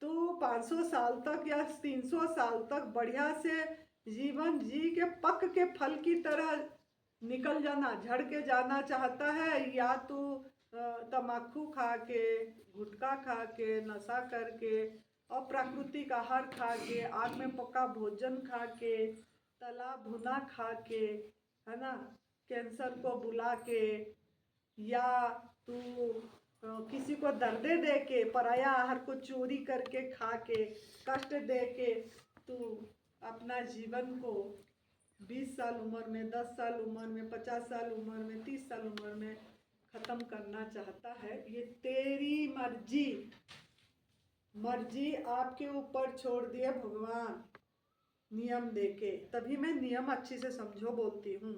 तू 500 साल तक या 300 साल तक बढ़िया से जीवन जी के पक के फल की तरह निकल जाना, झड़ के जाना चाहता है, या तू तम्बाकू खा के, गुटखा खा के, नशा करके और प्राकृतिक आहार खा के, आग में पका भोजन खा के, तला भुना खा के, है ना, कैंसर को बुला के, या तू किसी को दर्दे दे के, पराया आहार को चोरी करके खा के, कष्ट दे के तू अपना जीवन को 20 साल उम्र में, 10 साल उम्र में, 50 साल उम्र में, 30 साल उम्र में खत्म करना चाहता है। ये तेरी मर्जी, मर्जी आपके ऊपर छोड़ दिए भगवान नियम देके। तभी मैं नियम अच्छी से समझो बोलती हूँ।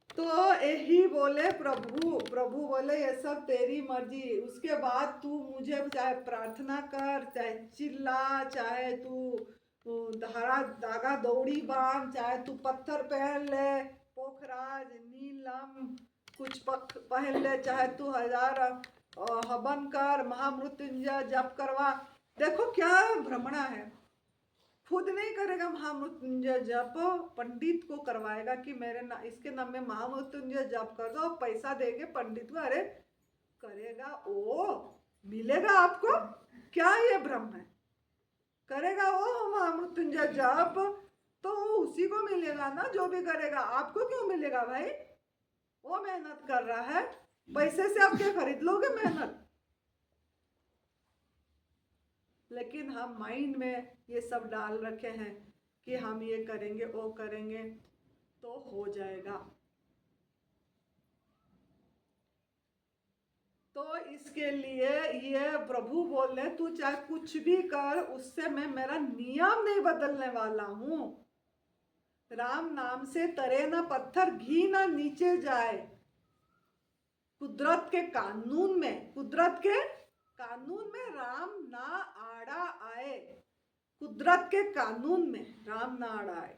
तो यही बोले प्रभु, प्रभु बोले ये सब तेरी मर्जी। उसके बाद तू मुझे चाहे प्रार्थना कर, चाहे चिल्ला, चाहे तू धागा दौड़ी बांध, चाहे तू पत्थर पहन ले, पोखराज नीलम कुछ पहन ले, चाहे तू 1000 हवन कर, महामृत्युंजय जप करवा। देखो क्या भ्रमणा है, खुद नहीं करेगा महामृत्युंजय जप, पंडित को करवाएगा कि मेरे इसके नाम में महामृत्युंजय जप कर दो, पैसा देंगे पंडित को। अरे करेगा वो, मिलेगा आपको क्या? ये भ्रम है। करेगा वो महामृत्युंजय जप तो उसी को मिलेगा ना, जो भी करेगा। आपको क्यों मिलेगा भाई? वो मेहनत कर रहा है, पैसे से आप क्या खरीद लोगे मेहनत? लेकिन हम माइंड में ये सब डाल रखे हैं कि हम ये करेंगे वो करेंगे तो हो जाएगा। तो इसके लिए ये प्रभु बोल रहे तू चाहे कुछ भी कर, उससे मैं मेरा नियम नहीं बदलने वाला हूँ। राम नाम से तरे ना पत्थर, घी ना नीचे जाए। कुदरत के कानून में, कुदरत के कानून में राम ना आड़ा आए। कुदरत के कानून में राम ना आड़ा आए।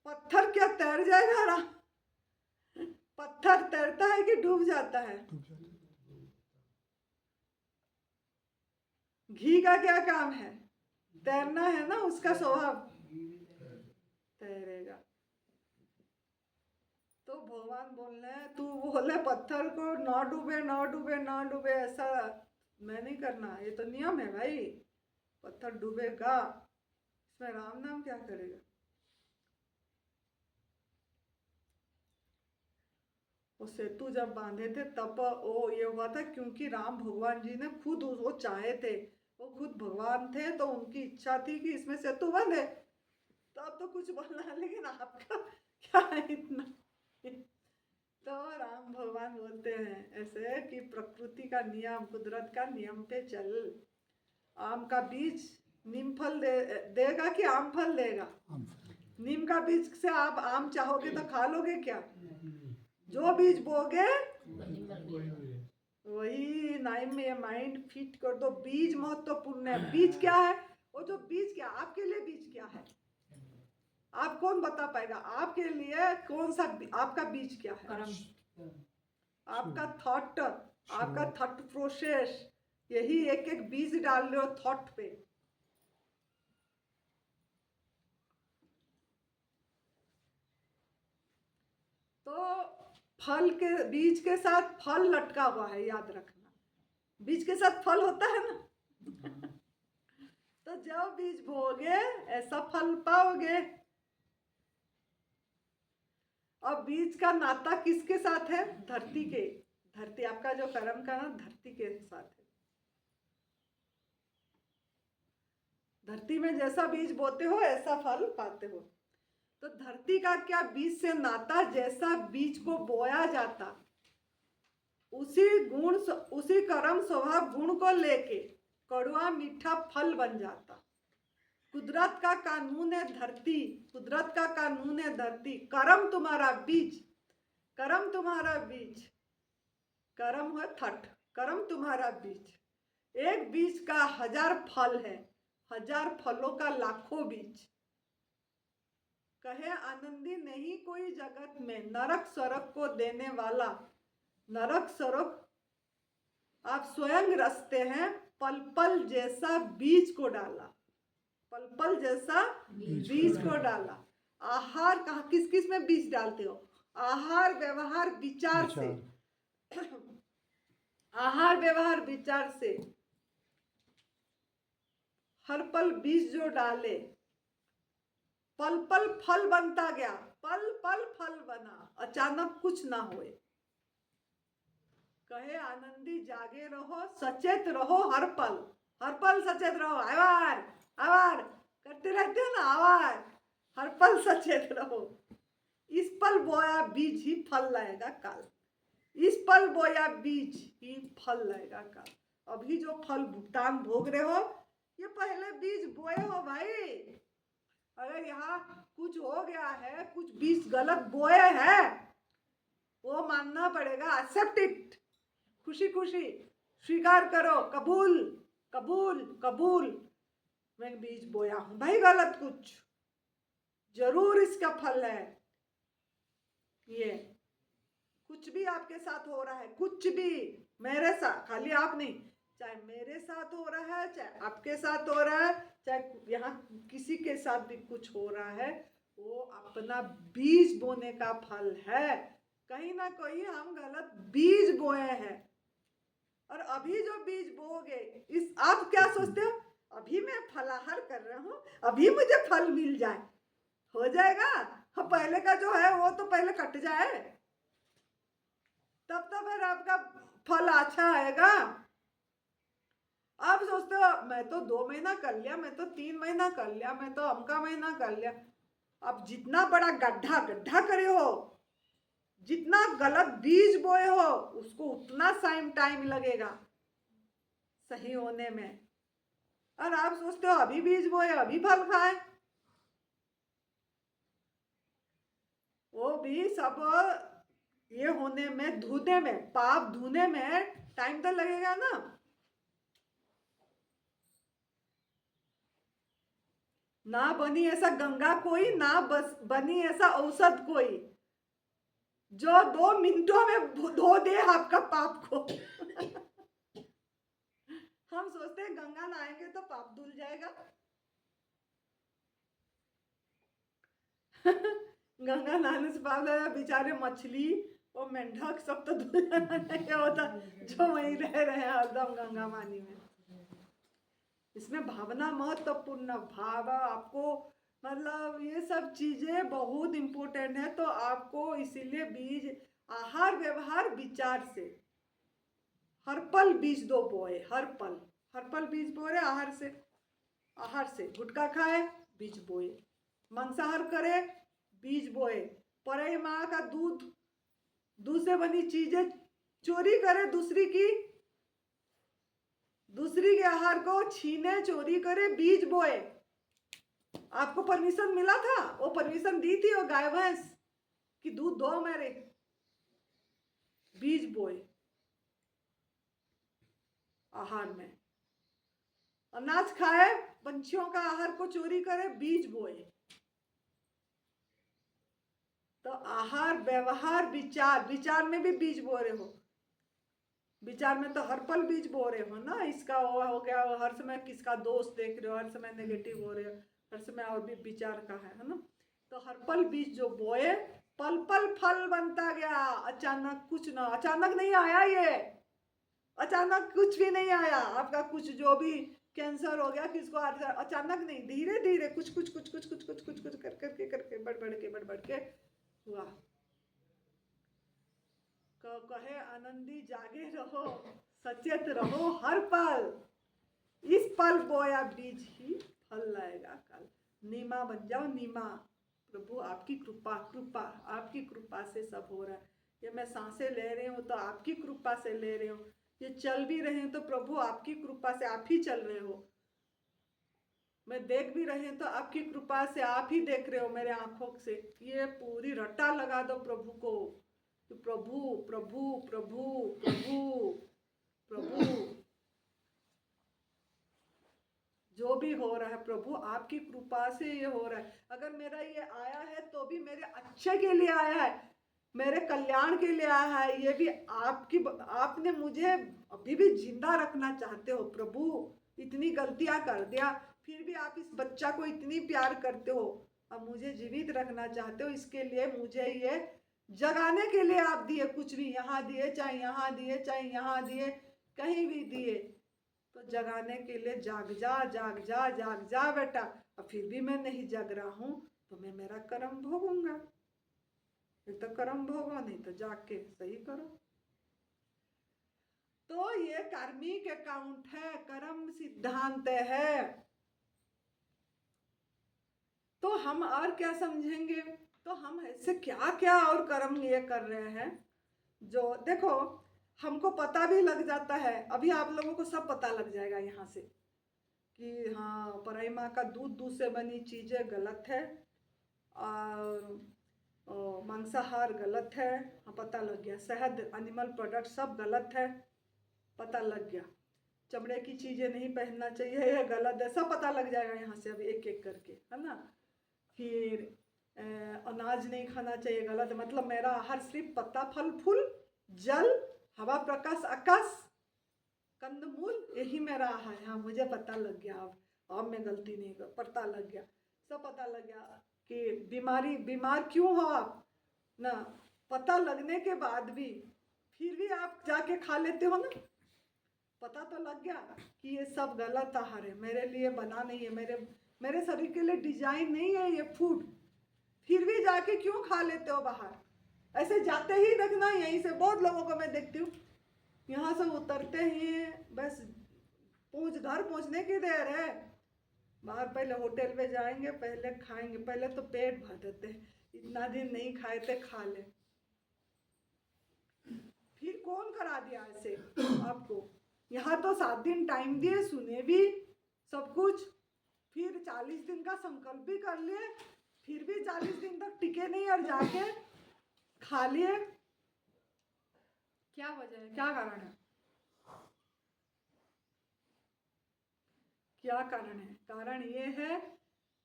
पत्थर क्या तैर जाएगा? राम पत्थर तैरता है कि डूब जाता है? घी का क्या काम है? तैरना है ना, उसका स्वभाव तैरेगा। तो भगवान बोल रहे हैं तू बोले पत्थर को ना डूबे ना डूबे ना डूबे, ऐसा मैं नहीं करना। ये तो नियम है भाई, पत्थर डूबेगा, इसमें राम नाम क्या करेगा? वो सेतु जब बांधे थे तब वो ये हुआ था, क्योंकि राम भगवान जी ने खुद वो चाहे थे, वो खुद भगवान थे, तो उनकी इच्छा थी कि इसमें सेतु बंधे। तब तो कुछ बोलना, लेकिन आपका क्या है इतना। तो राम भगवान बोलते हैं ऐसे कि प्रकृति का नियम, कुदरत का नियम पे चल। आम का बीज नीम फल देगा कि आम फल देगा? नीम का बीज से आप आम चाहोगे तो खा लोगे क्या? जो बीज बोगे वही नाइम में ये माइंड फिट कर दो। बीज महत्वपूर्ण है। बीज क्या है? वो जो बीज क्या, आपके लिए बीज क्या है आप कौन बता पाएगा? आपके लिए कौन सा आपका बीज क्या है? आपका थॉट, आपका थॉट प्रोसेस, यही एक एक बीज डाल रहे हो थॉट पे। तो फल के, बीज के साथ फल लटका हुआ है, याद रखना। बीज के साथ फल होता है ना। तो जब बीज बोओगे ऐसा फल पाओगे। और बीज का नाता किसके साथ है? धरती के। धरती, आपका जो कर्म का ना धरती के साथ है। धरती में जैसा बीज बोते हो ऐसा फल पाते हो। तो धरती का क्या बीज से नाता? जैसा बीज को बोया जाता उसी गुण, उसी कर्म स्वभाव गुण को लेके कड़वा मीठा फल बन जाता। कुदरत का कानून है धरती, कुदरत का कानून है धरती। कर्म तुम्हारा बीज, कर्म तुम्हारा बीज, कर्म है थट, कर्म तुम्हारा बीज। एक बीज का 1000 फल है, 1000 फलों का लाखों बीज। कहे आनंदी नहीं कोई जगत में नरक स्वर्ग को देने वाला। नरक स्वर्ग आप स्वयं रचते हैं, पल पल जैसा बीज को डाला, पल पल जैसा बीज को डाला। आहार कहाँ, किस किस में बीज डालते हो? आहार व्यवहार विचार से। आहार व्यवहार विचार से हर पल बीज जो डाले, पल पल फल बनता गया, पल पल फल बना, अचानक कुछ ना होए। कहे आनंदी जागे रहो, सचेत रहो, हर पल सचेत रहो। आवार आवार करते रहते हो ना, आवार, हर पल सचेत रहो। इस पल बोया बीज ही फल लाएगा कल, इस पल बोया बीज ही फल लाएगा कल। अभी जो फल भुगतान भोग रहे हो, ये पहले बीज बोए हो भाई। अगर यहाँ कुछ हो गया है, कुछ बीज गलत बोए हैं, वो मानना पड़ेगा। एक्सेप्ट इट, खुशी खुशी स्वीकार करो, कबूल कबूल कबूल। मैं बीज बोया हूं भाई, गलत कुछ, जरूर इसका फल है। ये कुछ भी आपके साथ हो रहा है, कुछ भी मेरे साथ, खाली आप नहीं, चाहे मेरे साथ हो रहा है, चाहे आपके साथ हो रहा है, चाहे यहाँ किसी के साथ भी कुछ हो रहा है, वो अपना बीज बोने का फल है। कहीं ना कहीं हम गलत बीज बोए हैं। और अभी जो बीज बोओगे, इस आप क्या सोचते हो? अभी मैं फलाहार कर रहा हूँ, अभी मुझे फल मिल जाए, हो जाएगा। हाँ, पहले का जो है वो तो पहले कट जाए, तब तो फिर आपका फल अच्छा आएगा। आप सोचते हो मैं तो 2 महीना कर लिया, मैं तो 3 महीना कर लिया, मैं तो अमका महीना कर लिया। अब जितना बड़ा गड्ढा गड्ढा करे हो, जितना गलत बीज बोए हो, उसको उतना टाइम लगेगा सही होने में। और आप सोचते हो अभी बीज बोए अभी फल खाए, वो भी सब ये होने में, धोने में, पाप धोने में टाइम तो लगेगा ना। ना बनी ऐसा गंगा कोई, ना बस बनी ऐसा औषध कोई जो 2 मिनटों में धो दे आपका पाप को। हम सोचते हैं गंगा नहाएंगे तो पाप धुल जाएगा। गंगा नहाने से पाप धुल, बेचारे मछली और मेंढक सब तो धुल जाना नहीं होता, जो वहीं रह रहे हैं हरदम गंगा पानी में। इसमें भावना महत्वपूर्ण, भाव आपको, मतलब ये सब चीजें बहुत इम्पोर्टेंट है। तो आपको इसीलिए बीज आहार व्यवहार विचार से। हर पल बीज दो बोए, हर पल बीज बोए आहार से। गुटखा खाए, बीज बोए। मांसाहार करे, बीज बोए। पराई माँ का दूध से बनी चीजें चोरी करे, दूसरी के आहार को छीने, चोरी करे, बीज बोए। आपको परमिशन मिला था, वो परमिशन दी थी वो गाय भैंस कि दूध दो मेरे, बीज बोए आहार में। अनाज खाए, पंछियों का आहार को चोरी करे, बीज बोए। तो आहार व्यवहार विचार में भी बीज बो रहे हो। विचार में तो हर पल बीज बो रहे हो ना, इसका वो हो गया, हर समय किसका दोस्त देख रहे हो, हर समय नेगेटिव हो रहे हो, हर समय और भी विचार का है ना। तो हर पल बीज जो बोए, पल पल फल बनता गया। अचानक कुछ ना, अचानक नहीं आया ये, अचानक कुछ भी नहीं आया। आपका कुछ जो भी कैंसर हो गया किसको, अचानक नहीं, धीरे धीरे कुछ करके बढ़ के हुआ। कहे आनंदी जागे रहो, सचेत रहो हर पल। इस पल बोया बीज ही फल लाएगा कल। नीमा बन जाओ, नीमा। प्रभु आपकी कृपा आपकी कृपा से सब हो रहा है। ये मैं सांसें ले रही हूँ तो आपकी कृपा से ले रही हूँ, ये चल भी रहे हैं तो प्रभु आपकी कृपा से आप ही चल रहे हो। मैं देख भी रही हूँ तो आपकी कृपा से आप ही देख रहे हो मेरे आंखों से। ये पूरी रट्टा लगा दो प्रभु को, प्रभु प्रभु प्रभु प्रभु प्रभु। जो भी हो रहा है प्रभु आपकी कृपा से ये हो रहा है। अगर मेरा ये आया है तो भी मेरे अच्छे के लिए आया है, मेरे कल्याण के लिए आया है। ये भी आपने मुझे अभी भी जिंदा रखना चाहते हो प्रभु। इतनी गलतियां कर दिया फिर भी आप इस बच्चा को इतनी प्यार करते हो, अब मुझे जीवित रखना चाहते हो। इसके लिए मुझे ये जगाने के लिए आप दिए, कुछ भी यहाँ दिए, चाहे यहाँ दिए, चाहे यहाँ दिए, कहीं भी दिए, तो जगाने के लिए जाग जा बेटा। अब फिर भी मैं नहीं जग रहा हूँ तो मैं मेरा कर्म भोगूंगा। एक तो कर्म भोगो, नहीं तो जाग के सही करो। तो ये कार्मिक अकाउंट है, कर्म सिद्धांत है। तो हम और क्या समझेंगे, तो हम ऐसे क्या क्या और कर्म ये कर रहे हैं जो देखो हमको पता भी लग जाता है। अभी आप लोगों को सब पता लग जाएगा यहाँ से कि हाँ पराई माँ का दूध से बनी चीज़ें गलत है और मांसाहार गलत है। हाँ पता लग गया। शहद, एनिमल प्रोडक्ट सब गलत है, पता लग गया। चमड़े की चीज़ें नहीं पहनना चाहिए, यह गलत है, सब पता लग जाएगा यहाँ से अभी एक एक करके, है ना। फिर अनाज नहीं खाना चाहिए, गलत है। मतलब मेरा आहार सिर्फ पत्ता, फल, फूल, जल, हवा, प्रकाश, आकाश, कंदमूल, यही मेरा आहार है। हाँ मुझे पता लग गया, अब मैं गलती नहीं कर, पता लग गया, सब पता लग गया कि बीमार क्यों हो आप ना। पता लगने के बाद भी फिर भी आप जाके खा लेते हो ना। पता तो लग गया कि ये सब गलत आहार है, मेरे लिए बना नहीं है, मेरे शरीर के लिए डिजाइन नहीं है ये फूड, फिर भी जाके क्यों खा लेते हो बाहर। ऐसे जाते ही देखना, यहीं से बहुत लोगों को मैं देखती हूँ, यहाँ से उतरते ही बस घर पहुँचने की देर है, बाहर पहले होटल पे जाएंगे, पहले खाएंगे, पहले तो पेट भर देते हैं, इतना दिन नहीं खाए थे खा ले। फिर कौन करा दिया ऐसे आपको। यहाँ तो 7 दिन टाइम दिए, सुने भी सब कुछ, फिर 40 दिन का संकल्प भी कर लिए, फिर भी 40 दिन तक टिके नहीं और जाके खा लिए। क्या वजह है, क्या कारण है, क्या कारण है। कारण ये है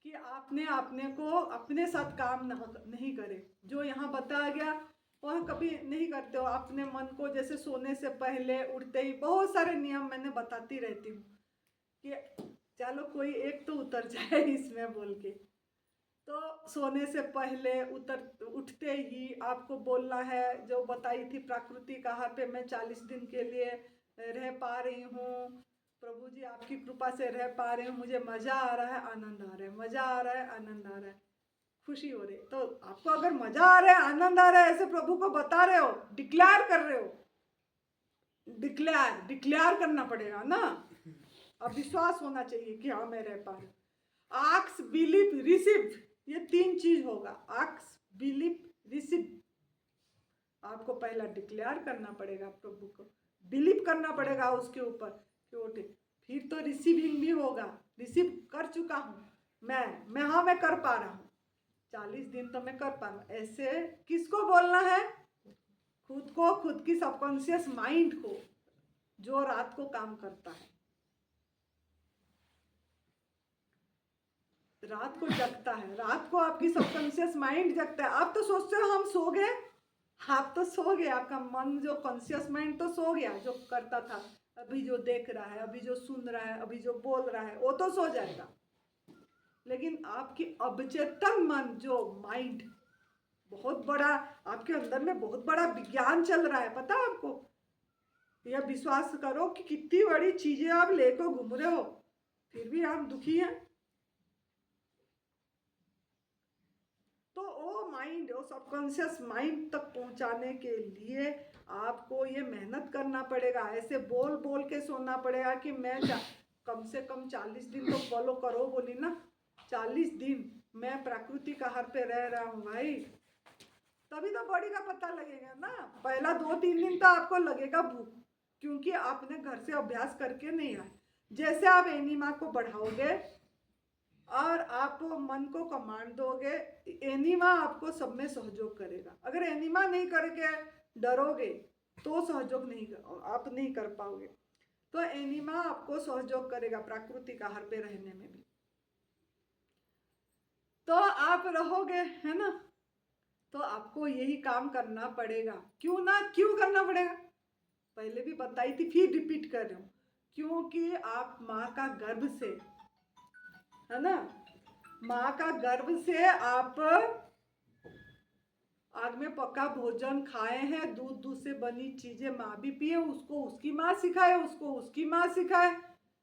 कि आपने अपने को अपने साथ काम नहीं करे। जो यहाँ बताया गया वह कभी नहीं करते हो। अपने मन को जैसे सोने से पहले, उठते ही, बहुत सारे नियम मैंने बताती रहती हूँ कि चलो कोई एक तो उतर जाए इसमें बोल के। तो सोने से पहले उठते ही आपको बोलना है, जो बताई थी प्राकृतिक आहार पे मैं 40 दिन के लिए रह पा रही हूँ, प्रभु जी आपकी कृपा से रह पा रही हूँ, मुझे मज़ा आ रहा है, आनंद आ रहा है, मज़ा आ रहा है, आनंद आ रहा है। खुशी हो रही है। तो आपको अगर मजा आ रहा है, आनंद आ रहा है, ऐसे प्रभु को बता रहे हो, डिक्लेयर कर रहे हो, डिक्लेयर करना पड़ेगा ना। अब विश्वास होना चाहिए कि हाँ मैं रह पा रही। आक्स, बिलीव, रिसीव, ये 3 चीज होगा। आक्स, बिलीव, रिसीव। आपको पहला डिक्लेयर करना पड़ेगा, प्रभु को बिलीव करना पड़ेगा उसके ऊपर कि वो ठीक, फिर तो रिसीविंग भी होगा। रिसीव कर चुका हूँ मैं, हाँ मैं कर पा रहा हूँ, 40 दिन तो मैं कर पा रहा हूँ। ऐसे किसको बोलना है? खुद को, खुद की सबकॉन्शियस माइंड को, जो रात को काम करता है, रात को जगता है। रात को आपकी सबकॉन्शियस माइंड जगता है। आप तो सोचते हो हम सो गए, आप तो सो गए, आपका मन जो कॉन्शियस माइंड तो सो गया, जो करता था, अभी जो देख रहा है, अभी जो सुन रहा है, अभी जो बोल रहा है, वो तो सो जाएगा। लेकिन आपकी अवचेतन मन, जो माइंड, बहुत बड़ा आपके अंदर में बहुत बड़ा विज्ञान चल रहा है, पता है आपको? यह विश्वास करो कि कितनी बड़ी चीजें आप लेकर घूम रहे हो, फिर भी आप दुखी हैं। तो वो माइंड, वो सबकॉन्शियस माइंड तक पहुंचाने के लिए आपको ये मेहनत करना पड़ेगा। ऐसे बोल बोल के सोना पड़ेगा कि मैं कम से कम 40 दिन तो फॉलो करो, बोली ना, 40 दिन मैं प्रकृति का हर पे रह रहा हूँ भाई, तभी तो बॉडी का पता लगेगा ना। पहला 2-3 दिन तो आपको लगेगा भूख, क्योंकि आपने घर से अभ्यास करके नहीं आए। जैसे आप एनिमा को बढ़ाओगे और आप मन को कमांड दोगे, एनिमा आपको सब में सहयोग करेगा। अगर एनिमा नहीं करके डरोगे तो सहयोग नहीं, आप नहीं कर पाओगे। तो एनिमा आपको सहयोग करेगा प्रकृति का हर पे रहने में भी, तो आप रहोगे, है ना। तो आपको यही काम करना पड़ेगा। क्यों करना पड़ेगा? पहले भी बताई थी, फिर रिपीट कर रही हूँ। क्योंकि आप माँ का गर्भ से, है ना, माँ का गर्भ से आप आग में पका भोजन खाए हैं, दूध से बनी चीजें माँ भी पिए, उसको उसकी माँ सिखाए, उसको उसकी माँ सिखाए,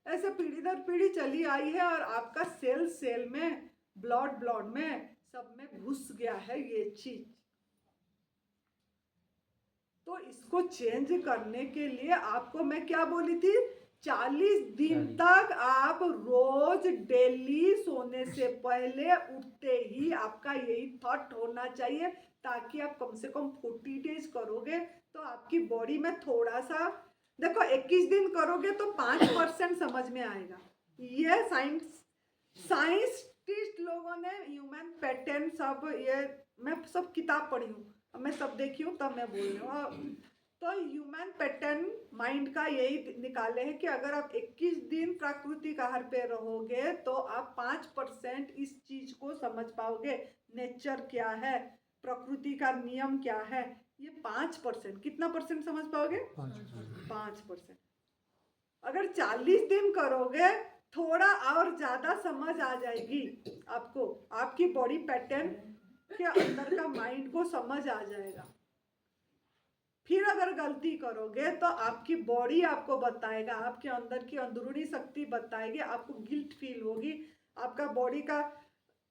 ऐसे पीढ़ी दर पीढ़ी चली आई है। और आपका सेल में, ब्लड में, सब में घुस गया है ये चीज। तो इसको चेंज करने के लिए आपको मैं क्या बोली थी, 40 दिन तक आप रोज डेली सोने से पहले उठते ही आपका यही थॉट होना चाहिए, ताकि आप कम से कम 40 डेज करोगे तो आपकी बॉडी में थोड़ा सा, देखो 21 दिन करोगे तो 5% समझ में आएगा। ये साइंटिस्ट लोगों ने ह्यूमन पैटर्न सब, ये मैं सब किताब पढ़ी हूँ, मैं सब देखी हूँ, तब मैं बोल रही हूँ। तो ह्यूमन पैटर्न माइंड का यही निकाले हैं कि अगर आप 21 दिन प्रकृति का हर पे रहोगे तो आप 5% इस चीज को समझ पाओगे। नेचर क्या है, प्रकृति का नियम क्या है, ये 5%, कितना परसेंट समझ पाओगे? 5%। अगर 40 दिन करोगे थोड़ा और ज्यादा समझ आ जाएगी आपको, आपकी बॉडी पैटर्न के अंदर का माइंड को समझ आ जाएगा। फिर अगर गलती करोगे तो आपकी बॉडी आपको बताएगा, आपके अंदर की अंदरूनी शक्ति बताएगी, आपको गिल्ट फील होगी, आपका बॉडी का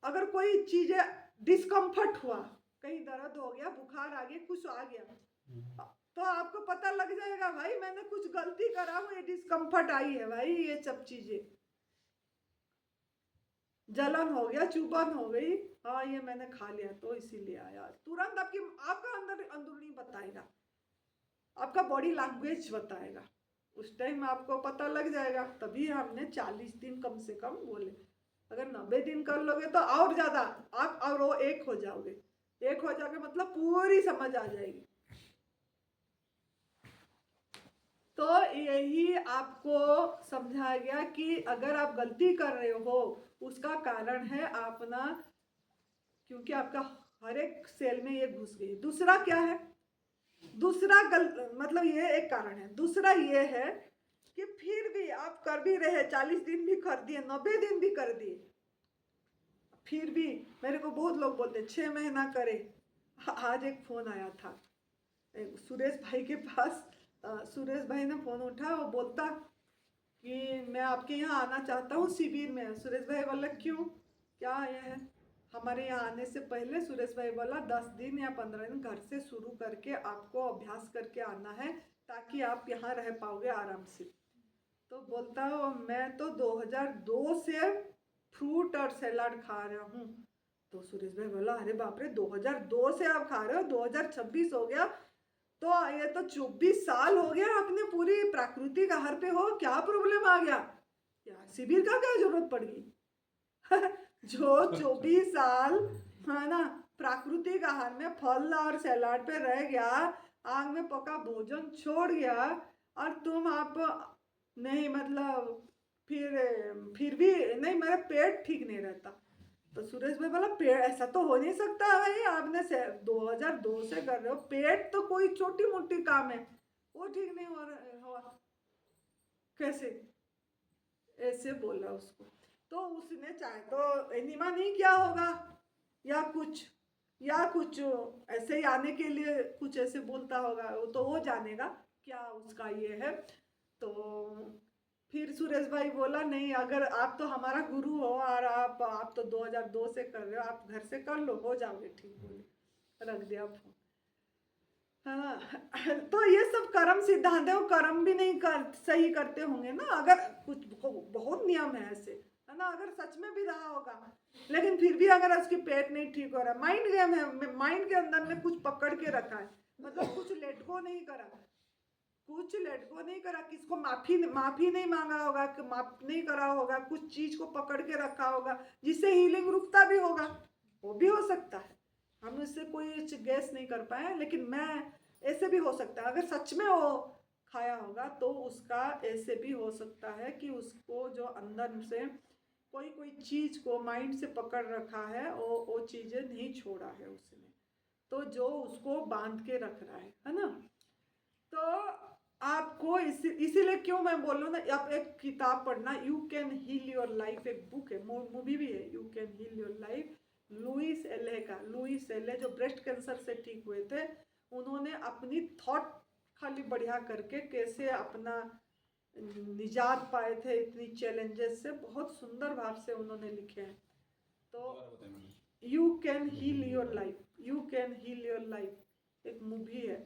अगर कोई चीजें डिस्कम्फर्ट हुआ, कहीं दर्द हो गया, बुखार आ गया, कुछ आ गया, तो आपको पता लग जाएगा भाई मैंने कुछ गलती करा हूँ, ये डिस्कम्फर्ट आई है भाई, ये सब चीजें, जलन हो गया, चुभन हो गई, हाँ ये मैंने खा लिया तो इसीलिए आया। तुरंत आपका अंदरूनी बताएगा, आपका बॉडी लैंग्वेज बताएगा, उस टाइम आपको पता लग जाएगा। तभी हमने 40 दिन कम से कम बोले। अगर 90 दिन कर लोगे तो और ज्यादा आप और वो एक हो जाओगे, मतलब पूरी समझ आ जाएगी। तो यही आपको समझाया गया कि अगर आप गलती कर रहे हो उसका कारण है अपना, क्योंकि आपका हर एक सेल में ये घुस गई। दूसरा क्या है, मतलब ये एक कारण है। दूसरा ये है कि फिर भी आप कर भी रहे, 40 दिन भी कर दिए, 90 दिन भी कर दिए, फिर भी मेरे को बहुत लोग बोलते 6 महीना करे। आज एक फोन आया था सुरेश भाई के पास, सुरेश भाई ने फोन उठा, वो बोलता कि मैं आपके यहाँ आना चाहता हूँ शिविर में। सुरेश भाई बोला क्यों, क्या आया है? हमारे यहाँ आने से पहले सुरेश भाई बोला 10 दिन या 15 दिन घर से शुरू करके आपको अभ्यास करके आना है, ताकि आप यहाँ रह पाओगे आराम से। तो बोलता हो मैं तो 2002 से फ्रूट और सलाद खा रहा हूँ। तो सुरेश भाई बोला अरे बाप रे, 2002 से आप खा रहे हो, 2026 हो गया, तो ये तो 24 साल हो गया, अपने पूरी प्राकृतिक आहार पे हो, क्या प्रॉब्लम आ गया यार, शिविर का क्या जरूरत पड़ गई जो 24 साल है ना प्राकृतिक आहार में फल और सलाद पे रह गया, आग में पका भोजन छोड़ गया, और तुम आप नहीं मतलब फिर भी नहीं, मेरा पेट ठीक नहीं रहता। तो सुरेश भाई बोला पेट ऐसा तो हो नहीं सकता भाई, आपने 2002 से कर रहे हो, पेट तो कोई छोटी मोटी काम है, वो ठीक नहीं हुआ कैसे, ऐसे बोला उसको। तो उसने चाहे तो एनिमा नहीं किया होगा या कुछ ऐसे ही आने के लिए कुछ ऐसे बोलता होगा, तो वो जानेगा क्या उसका ये है। तो फिर सुरेश भाई बोला नहीं, अगर आप तो हमारा गुरु हो और आप तो 2002 से कर रहे हो, आप घर से कर लो, हो जाओगे ठीक। बोले रख दिया फोन। हाँ तो ये सब कर्म सिद्धांत है, वो कर्म भी नहीं सही करते होंगे ना, अगर कुछ बहुत नियम है ऐसे है ना, अगर सच में भी रहा होगा, लेकिन फिर भी अगर उसकी पेट नहीं ठीक हो रहा, माइंड गेम है, माइंड के अंदर में कुछ पकड़ के रखा है, मतलब कुछ लेट गो नहीं करा, किसको माफी नहीं मांगा होगा, माफ नहीं करा होगा, कुछ चीज को पकड़ के रखा होगा जिससे हीलिंग रुकता भी होगा, वो भी हो सकता है, हम इससे कोई गैस नहीं कर पाए, लेकिन मैं ऐसे भी हो सकता है, अगर सच में वो खाया होगा तो उसका ऐसे भी हो सकता है कि उसको जो अंदर से कोई चीज को माइंड से पकड़ रखा है, वो चीजें नहीं छोड़ा है उसने, तो जो उसको बांध के रख रहा है ना। तो आपको इसीलिए क्यों मैं बोल रहा हूँ ना, आप एक किताब पढ़ना, you can heal your life, एक बुक है, मूवी भी है, you can heal your life, Louise एले जो ब्रेस्ट कैंसर से ठीक हुए थे, उन्होंने अपनी थॉट खाली बढ़िया करके कैसे अपना निजात पाए थे इतनी चैलेंजेस से, बहुत सुंदर भाव से उन्होंने लिखे हैं। तो you can heal your life, एक मूवी है,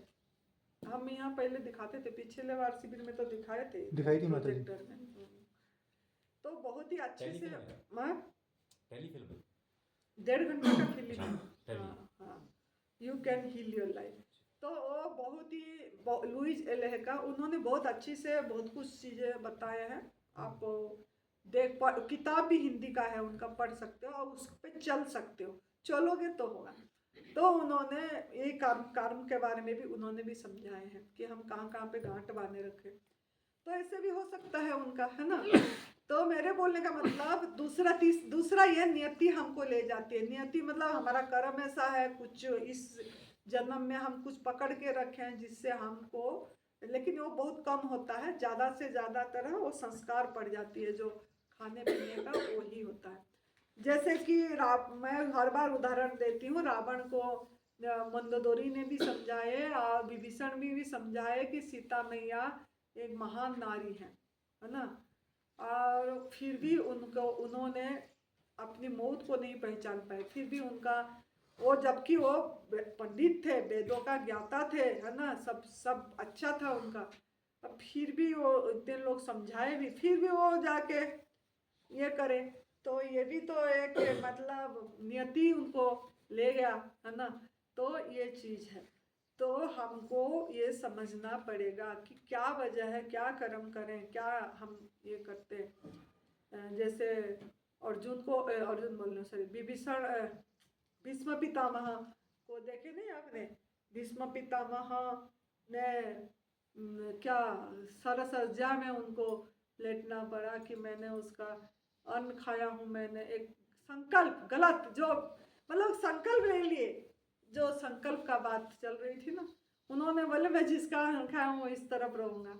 हम यहाँ पहले दिखाते थे, पिछले बार शिविर में तो दिखाई थी माता जी में। तो बहुत ही अच्छे से टेलीफिल्म 1.5 घंटे का फिल्म है, हाँ, you can heal your life. तो वो बहुत ही लुइस एले का, उन्होंने बहुत अच्छी से बहुत कुछ चीज़ें बताए हैं, आप किताब भी हिंदी का है उनका, पढ़ सकते हो और उस पर चल सकते हो, चलोगे तो होगा। तो उन्होंने ये कर्म के बारे में भी उन्होंने भी समझाए हैं कि हम कहाँ कहाँ पे गांठ बांधे रखें, तो ऐसे भी हो सकता है उनका, है ना। तो मेरे बोलने का मतलब दूसरा ये नियति हमको ले जाती है, नियति मतलब हमारा कर्म ऐसा है, कुछ इस जन्म में हम कुछ पकड़ के रखे हैं जिससे हमको, लेकिन वो बहुत कम होता है, ज़्यादा से ज़्यादा तरह वो संस्कार पड़ जाती है, जो खाने पीने का वही होता है। जैसे कि मैं हर बार उदाहरण देती हूँ, रावण को मंदोदरी ने भी समझाए और विभीषण भी समझाए कि सीता मैया एक महान नारी है ना, और फिर भी उन्होंने अपनी मौत को नहीं पहचान पाए, फिर भी उनका वो, जबकि वो पंडित थे, वेदों का ज्ञाता थे, है ना, सब अच्छा था उनका, अब फिर भी वो इतने लोग समझाए भी, फिर भी वो जाके ये करे, तो ये भी तो एक मतलब नियति उनको ले गया, है ना। तो ये चीज़ है, तो हमको ये समझना पड़ेगा कि क्या वजह है, क्या कर्म करें, क्या हम ये करते हैं। जैसे विभीषण भीष्म पितामह को देखे नहीं आपने, भीष्म पितामह ने क्या सरसज्जा में उनको लेटना पड़ा कि मैंने उसका अन्न खाया हूँ, मैंने एक संकल्प गलत, जो मतलब संकल्प ले लिए, जो संकल्प का बात चल रही थी ना, उन्होंने बोले मैं जिसका अन्न खाया हूँ इस तरफ रहूँगा,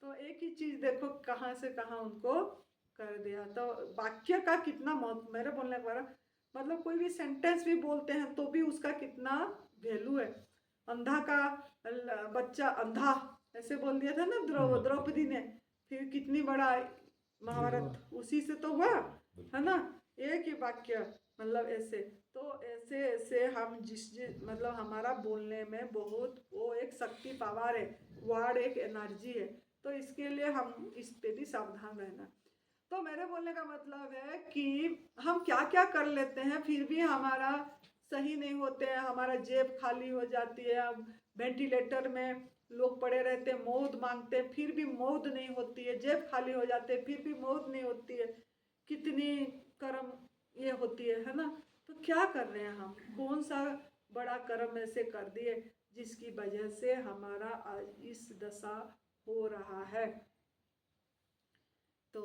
तो एक ही चीज़ देखो कहाँ से कहाँ उनको कर दिया। तो वाक्य का कितना मेरे बोलने का मतलब कोई भी सेंटेंस भी बोलते हैं तो भी उसका कितना वैल्यू है। अंधा का बच्चा अंधा ऐसे बोल दिया था ना द्रौपदी ने, फिर कितनी बड़ा महाभारत उसी से तो हुआ, है ना। एक ही वाक्य मतलब ऐसे, तो ऐसे ऐसे हम जिस मतलब हमारा बोलने में बहुत वो एक शक्ति पावर है, वर्ड एक एनर्जी है, तो इसके लिए हम इस पे भी सावधान रहना। तो मेरे बोलने का मतलब है कि हम क्या क्या कर लेते हैं फिर भी हमारा सही नहीं होते हैं, हमारा जेब खाली हो जाती है, अब वेंटिलेटर में लोग पड़े रहते हैं, मौत मांगते हैं फिर भी मौत नहीं होती है, जेब खाली हो जाते हैं फिर भी मौत नहीं होती है, कितनी कर्म ये होती है ना। तो क्या कर रहे हैं हम, कौन सा बड़ा कर्म ऐसे कर दिए जिसकी वजह से हमारा आज इस दशा हो रहा है। तो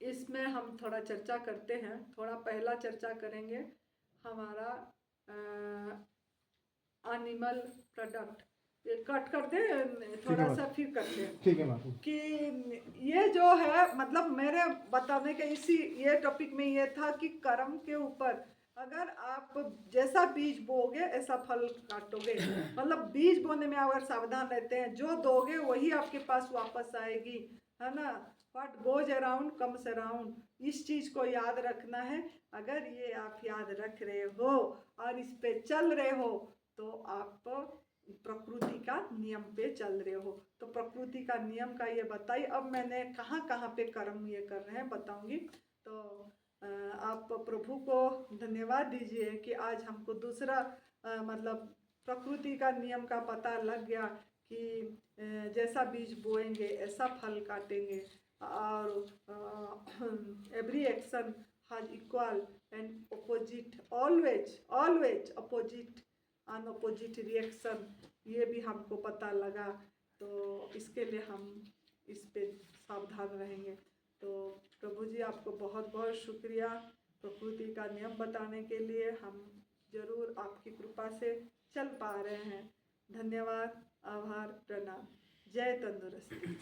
इसमें हम थोड़ा चर्चा करते हैं। थोड़ा पहला चर्चा करेंगे हमारा एनिमल प्रोडक्ट, ये कट कर दे थोड़ा सा फिर करते हैं। ठीक है बापू। कि ये जो है मतलब मेरे बताने के इसी ये टॉपिक में ये था कि कर्म के ऊपर अगर आप जैसा बीज बोगे ऐसा फल काटोगे, मतलब बीज बोने में अगर सावधान रहते हैं, जो दोगे वही आपके पास वापस आएगी, है ना। What goes around comes around, इस चीज को याद रखना है। अगर ये आप याद रख रहे हो और इस पे चल रहे हो तो आप प्रकृति का नियम पे चल रहे हो। तो प्रकृति का नियम का ये बताइए। अब मैंने कहाँ कहाँ पे कर्म ये कर रहे हैं बताऊंगी। तो आप प्रभु को धन्यवाद दीजिए कि आज हमको दूसरा मतलब प्रकृति का नियम का पता लग गया कि जैसा बीज बोएंगे ऐसा फल काटेंगे, और every action has equal and opposite, always opposite an opposite reaction, ये भी हमको पता लगा। तो इसके लिए हम इस पे सावधान रहेंगे। तो प्रभु जी आपको बहुत बहुत शुक्रिया प्रकृति का नियम बताने के लिए। हम जरूर आपकी कृपा से चल पा रहे हैं। धन्यवाद, आभार, प्रणाम। जय तंदुरुस्ती।